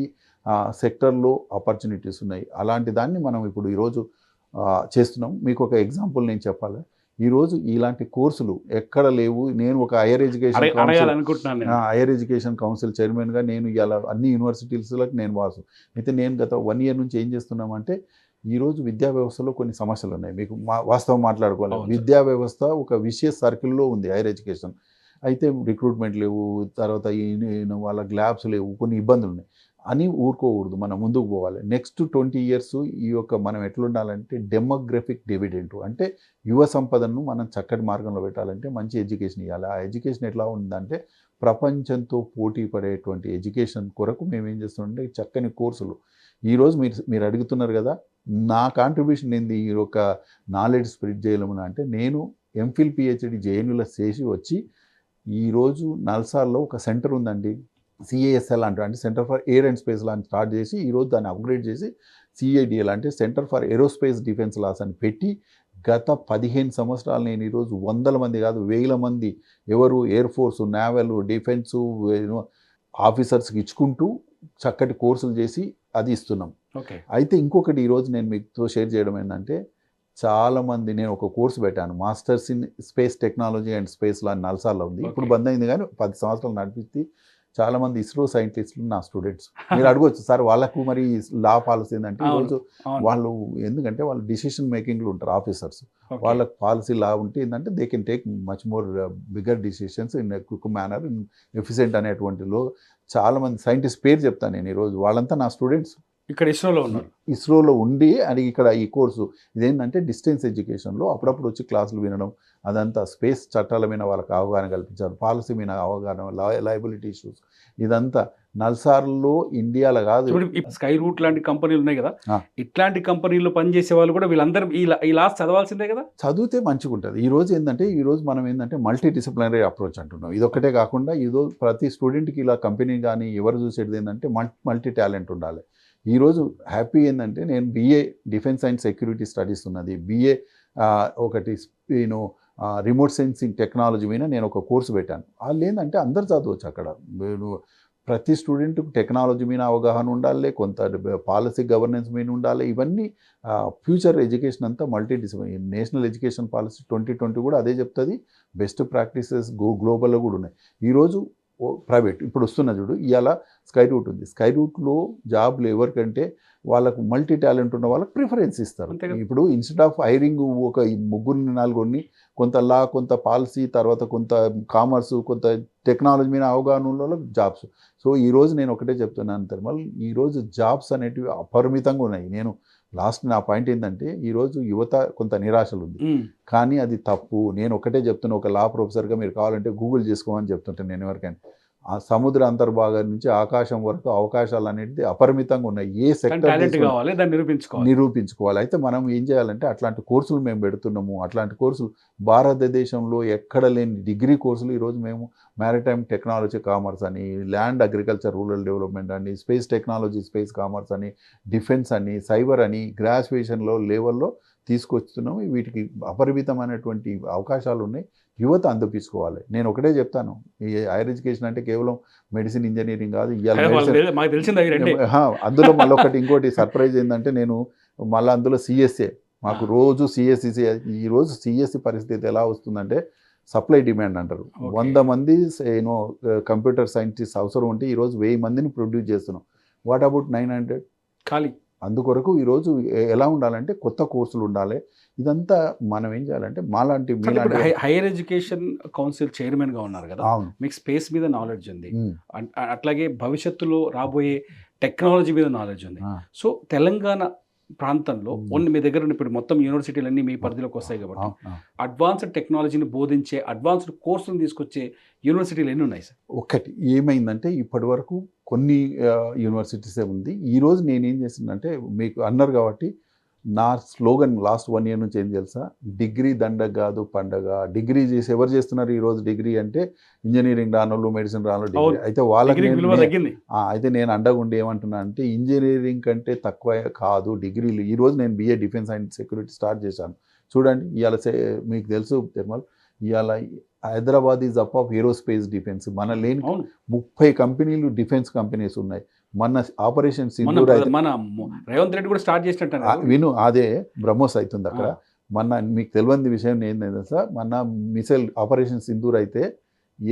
సెక్టర్లో ఆపర్చునిటీస్ ఉన్నాయి అలాంటి దాన్ని మనం ఇప్పుడు ఈరోజు చేస్తున్నాం. మీకు ఒక ఎగ్జాంపుల్ నేను చెప్పాలి. ఈరోజు ఇలాంటి కోర్సులు ఎక్కడ లేవు. నేను ఒక హైయర్ ఎడ్యుకేషన్ కౌన్సిల్ చైర్మన్గా నేను ఇలా అన్ని యూనివర్సిటీస్లకు నేను వాసు. అయితే నేను గత 1 year నుంచి ఏం చేస్తున్నామంటే ఈరోజు విద్యా వ్యవస్థలో కొన్ని సమస్యలు ఉన్నాయి. మీకు వాస్తవం మాట్లాడుకోవాలి. విద్యా వ్యవస్థ ఒక విషియస్ సర్కిల్లో ఉంది హైయర్ ఎడ్యుకేషన్. అయితే రిక్రూట్మెంట్ లేవు, తర్వాత వాళ్ళకి ల్యాబ్స్ లేవు, కొన్ని ఇబ్బందులు ఉన్నాయి అని ఊరుకోకూడదు, మనం ముందుకు పోవాలి. నెక్స్ట్ 20 years ఈ యొక్క మనం ఎట్లుండాలంటే డెమోగ్రఫిక్ డివిడెంట్ అంటే యువ సంపదను మనం చక్కటి మార్గంలో పెట్టాలంటే మంచి ఎడ్యుకేషన్ ఇవ్వాలి. ఆ ఎడ్యుకేషన్ ఎట్లా ఉందంటే ప్రపంచంతో పోటీ పడేటువంటి ఎడ్యుకేషన్ కొరకు మేము ఏం చేస్తున్నామంటే చక్కని కోర్సులు. ఈరోజు మీరు అడుగుతున్నారు కదా నా కాంట్రిబ్యూషన్ ఏంది ఈ యొక్క నాలెడ్జ్ స్ప్రెడ్ చేయలేమని అంటే నేను ఎంఫిల్ పిహెచ్డి జేఎన్యూలో చేసి వచ్చి ఈరోజు నల్సార్లో ఒక సెంటర్ ఉందండి, సిఏఎస్ఎల్ అంటే center for air and space law అని స్టార్ట్ చేసి ఈరోజు దాన్ని అప్గ్రేడ్ చేసి సిఐడిఎల్ అంటే center for aerospace defence laws అని పెట్టి గత 15 సంవత్సరాలు నేను ఈరోజు 100 మంది కాదు 1000 మంది ఎవరు ఎయిర్ ఫోర్సు, నేవల్, డిఫెన్సు ఆఫీసర్స్కి ఇచ్చుకుంటూ చక్కటి కోర్సులు చేసి అది ఇస్తున్నాం. అయితే ఇంకొకటి ఈరోజు నేను మీతో షేర్ చేయడం ఏంటంటే చాలామంది నేను ఒక కోర్సు పెట్టాను masters in space technology and space law నల్సార్లో ఉంది. ఇప్పుడు బంద్ అయింది కానీ 10 సంవత్సరాలు నడిపిస్తే చాలామంది ఇస్రో సైంటిస్టులు నా స్టూడెంట్స్. మీరు అడగవచ్చు సార్ వాళ్ళకు మరి లా పాలసీ ఏంటంటే ఈరోజు వాళ్ళు ఎందుకంటే వాళ్ళు డిసిషన్ మేకింగ్లో ఉంటారు ఆఫీసర్స్, వాళ్ళకి పాలసీ లా ఉంటే ఏంటంటే they can take much more bigger decisions in quick manner in efficient అనేటువంటిలో చాలామంది సైంటిస్ట్ పేరు చెప్తాను నేను ఈరోజు, వాళ్ళంతా నా స్టూడెంట్స్ ఇక్కడ ఇస్రోలో ఉన్నారు. ఇస్రోలో ఉండి అని ఇక్కడ ఈ కోర్సు ఇదేంటంటే డిస్టెన్స్ ఎడ్యుకేషన్లో అప్పుడప్పుడు వచ్చి క్లాసులు వినడం, అదంతా స్పేస్ చట్టాల మీద వాళ్ళకి అవగాహన కల్పించారు, పాలసీ మీద అవగాహన, లయబిలిటీ ఇష్యూస్, ఇదంతా నల్సార్లో ఇండియాలో కాదు. స్కై రూట్ లాంటి కంపెనీలు ఉన్నాయి కదా, ఇట్లాంటి కంపెనీల్లో పనిచేసే వాళ్ళు కూడా వీళ్ళందరూ ఈ లాస్ చదవాల్సిందే కదా. చదివితే మంచిగా ఉంటుంది. ఈరోజు ఏంటంటే ఈరోజు మనం ఏంటంటే మల్టీ డిసిప్లినరీ అప్రోచ్ అంటున్నాం. ఇదొక్కటే కాకుండా ఈరోజు ప్రతి స్టూడెంట్కి ఇలా కంపెనీ కానీ ఎవరు చూసేది ఏంటంటే మల్టీ టాలెంట్ ఉండాలి. ఈరోజు హ్యాపీ ఏంటంటే నేను BA defence and security studies ఉన్నది, BA ఒకటి నేను రిమోట్ సెన్సింగ్ టెక్నాలజీ మీద నేను ఒక కోర్సు పెట్టాను. వాళ్ళు ఏంటంటే అందరు చదవచ్చు అక్కడ. ప్రతి స్టూడెంట్కి టెక్నాలజీ మీద అవగాహన ఉండాలి, కొంత పాలసీ గవర్నెన్స్ మీద ఉండాలి. ఇవన్నీ ఫ్యూచర్ ఎడ్యుకేషన్ అంతా multi discipline. National education policy 2020 కూడా అదే చెప్తుంది. బెస్ట్ ప్రాక్టీసెస్ గ్లోబల్లో కూడా ఉన్నాయి. ఈరోజు ప్రైవేట్ ఇప్పుడు వస్తున్న చూడు, ఇవాళ స్కై రూట్ ఉంది. స్కై రూట్లో జాబ్లు ఎవరికంటే వాళ్ళకు మల్టీ టాలెంట్ ఉన్న వాళ్ళకి ప్రిఫరెన్స్ ఇస్తారు. ఇప్పుడు ఇన్స్టెడ్ ఆఫ్ హైరింగ్ ఒక 3-4 కొంత లా, కొంత పాలసీ, తర్వాత కొంత కామర్స్, కొంత టెక్నాలజీ మీద అవగాహన ఉన్న వాళ్ళకి జాబ్స్. సో ఈరోజు నేను ఒకటే చెప్తున్నాను తిరుమల, ఈరోజు జాబ్స్ అనేటివి అపరిమితంగా ఉన్నాయి. నేను లాస్ట్ నా పాయింట్ ఏంటంటే ఈరోజు యువత కొంత నిరాశలు ఉంది, కానీ అది తప్పు. నేను ఒకటే చెప్తున్నా, ఒక లా ప్రొఫెసర్గా మీరు కావాలంటే గూగుల్ చేసుకోమని చెప్తుంటాను నేను ఎవరికైనా. ఆ సముద్ర అంతర్భాగం నుంచి ఆకాశం వరకు అవకాశాలు అనేది అపరిమితంగా ఉన్నాయి. ఏ టాలెంట్ సెక్టర్ కావాలి, దాన్ని నిరూపించుకోవాలి. నిరూపించుకోవాలి. అయితే మనం ఏం చేయాలంటే అట్లాంటి కోర్సులు మేము పెడుతున్నాము. అట్లాంటి కోర్సులు భారతదేశంలో ఎక్కడ లేని డిగ్రీ కోర్సులు ఈరోజు మేము మ్యారిటైమ్ టెక్నాలజీ కామర్స్ అని, ల్యాండ్ అగ్రికల్చర్ రూరల్ డెవలప్మెంట్ అని, స్పేస్ టెక్నాలజీ స్పేస్ కామర్స్ అని, డిఫెన్స్ అని, సైబర్ అని గ్రాడ్యుయేషన్లో లెవెల్లో తీసుకొస్తున్నాము. వీటికి అపరిమితమైనటువంటి అవకాశాలు ఉన్నాయి. యువత అందిపించుకోవాలి. నేను ఒకటే చెప్తాను, ఈ హైయర్ ఎడ్యుకేషన్ అంటే కేవలం మెడిసిన్ ఇంజనీరింగ్ కాదు. ఇవాళ మాకు తెలిసింది అవి రెండే. అందులో మళ్ళీ ఒకటి ఇంకోటి సర్ప్రైజ్ ఏంటంటే నేను మళ్ళీ అందులో సిఎస్ఏ మాకు రోజు సిఎస్సి. ఈరోజు సిఎస్సి పరిస్థితి ఎలా వస్తుందంటే సప్లై డిమాండ్ అంటారు. 100 మంది కంప్యూటర్ సైంటిస్ట్ అవసరం ఉంటే ఈరోజు 1000 మందిని ప్రొడ్యూస్ చేస్తున్నాం. వాట్ అబౌట్ 900 ఖాళీ. అందుకొరకు ఈరోజు ఎలా ఉండాలంటే కొత్త కోర్సులు ఉండాలి. ఇదంతా మనం ఏం చేయాలంటే మాలాంటి హైయర్ ఎడ్యుకేషన్ కౌన్సిల్ చైర్మన్గా ఉన్నారు కదా, అవును, మీకు స్పేస్ మీద నాలెడ్జ్ ఉంది, అట్లాగే భవిష్యత్తులో రాబోయే టెక్నాలజీ మీద నాలెడ్జ్ ఉంది. సో తెలంగాణ ప్రాంతంలో మీ దగ్గర ఇప్పుడు మొత్తం యూనివర్సిటీలన్నీ మీ పరిధిలోకి వస్తాయి కాబట్టి అడ్వాన్స్డ్ టెక్నాలజీని బోధించే అడ్వాన్స్డ్ కోర్సులను తీసుకొచ్చే యూనివర్సిటీలు ఎన్ని ఉన్నాయి సార్? ఒకటి ఏమైందంటే ఇప్పటి వరకు కొన్ని యూనివర్సిటీసే ఉంది. ఈరోజు నేనేం చేసిందంటే మీకు అన్నారు కాబట్టి నా స్లోగన్ లాస్ట్ 1 year నుంచి ఏం తెలుసా, డిగ్రీ దండగ కాదు పండగ. డిగ్రీ చేసి ఎవరు చేస్తున్నారు ఈరోజు? డిగ్రీ అంటే ఇంజనీరింగ్ రానోళ్ళు, మెడిసిన్ రానోళ్ళు డిగ్రీ. అయితే వాళ్ళకి అయితే నేను అండగా ఉండి ఏమంటున్నా అంటే ఇంజనీరింగ్ కంటే తక్కువ కాదు డిగ్రీలు. ఈరోజు నేను BA defence and security start చేశాను. చూడండి ఇవాళ మీకు తెలుసు తిరుమల్, ఇవాళ Hyderabad is up of aerospace defence. మన లేని 30 కంపెనీలు డిఫెన్స్ కంపెనీస్ ఉన్నాయి. మన ఆపరేషన్ సింధూర్ మన రేవంత్ రెడ్డి కూడా స్టార్ట్ చేసినట్టు విను, అదే బ్రహ్మోస్ అవుతుంది అక్కడ. మన మీకు తెలియని విషయం ఏంటంటే సార్, మన మిసైల్ ఆపరేషన్ సింధూర్ అయితే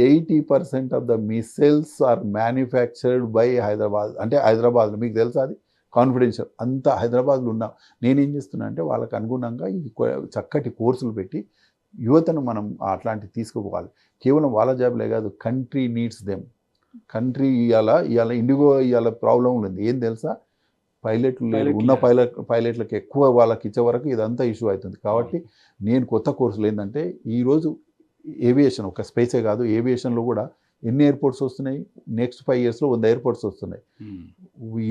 80% of the missiles are manufactured by Hyderabad. అంటే హైదరాబాద్లో మీకు తెలుసా, అది కాన్ఫిడెన్షియల్. అంతా హైదరాబాద్లో ఉన్నాం. నేనేం చేస్తున్నా అంటే వాళ్ళకి అనుగుణంగా ఈ చక్కటి కోర్సులు పెట్టి యువతను మనం అట్లాంటివి తీసుకుపోవాలి. కేవలం వాళ్ళ జాబ్లే కాదు, కంట్రీ నీడ్స్ దెమ్. కంట్రీ ఇవాళ ఇండిగో ఇవాళ ప్రాబ్లం ఉంది. ఏం తెలుసా, పైలట్లు లేరు. ఉన్న పైలట్లకు ఎక్కువ వాళ్ళకి ఇచ్చే వరకు ఇదంతా ఇష్యూ అవుతుంది. కాబట్టి నేను కొత్త కోర్సులు ఏంటంటే ఈరోజు ఏవియేషన్, ఒక స్పేసే కాదు, ఏవియేషన్లో కూడా ఎన్ని ఎయిర్పోర్ట్స్ వస్తున్నాయి, నెక్స్ట్ 5 yearsలో 100 ఎయిర్పోర్ట్స్ వస్తున్నాయి.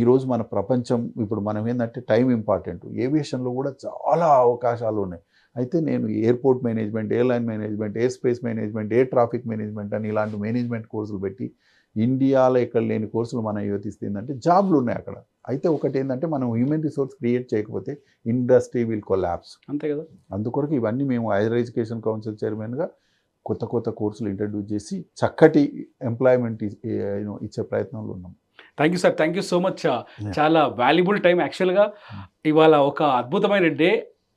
ఈరోజు మన ప్రపంచం ఇప్పుడు మనం ఏంటంటే టైం ఇంపార్టెంట్. ఏవియేషన్లో కూడా చాలా అవకాశాలు ఉన్నాయి. అయితే నేను airport management, airline management, air space management, air traffic management అని ఇలాంటి మేనేజ్మెంట్ కోర్సులు పెట్టి ఇండియాలో ఎక్కడ లేని కోర్సులు మనం యువతిస్తే ఏంటంటే జాబ్లు ఉన్నాయి అక్కడ. అయితే ఒకటి ఏంటంటే మనం హ్యూమన్ రిసోర్స్ క్రియేట్ చేయకపోతే ఇండస్ట్రీ విల్ కొలాప్స్. అంతే కదా. అందుకొరకు ఇవన్నీ మేము హైయర్ ఎడ్యుకేషన్ కౌన్సిల్ చైర్మన్గా కొత్త కోర్సులు ఇంట్రడ్యూస్ చేసి చక్కటి ఎంప్లాయ్మెంట్ ఇచ్చే ప్రయత్నంలో ఉన్నాం. Thank you sir, thank you so much. చాలా వాల్యుబుల్ టైం. యాక్చువల్గా ఇవాళ ఒక అద్భుతమైన డే,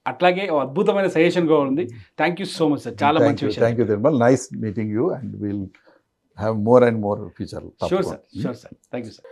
అట్లాగే అద్భుతమైన సజెషన్గా ఉంది. Thank you so much sir, చాలా మంచి విషయం. Thank you Tirumal, nice meeting you and will have more and more future. Sure sir, sure sir, thank you sir.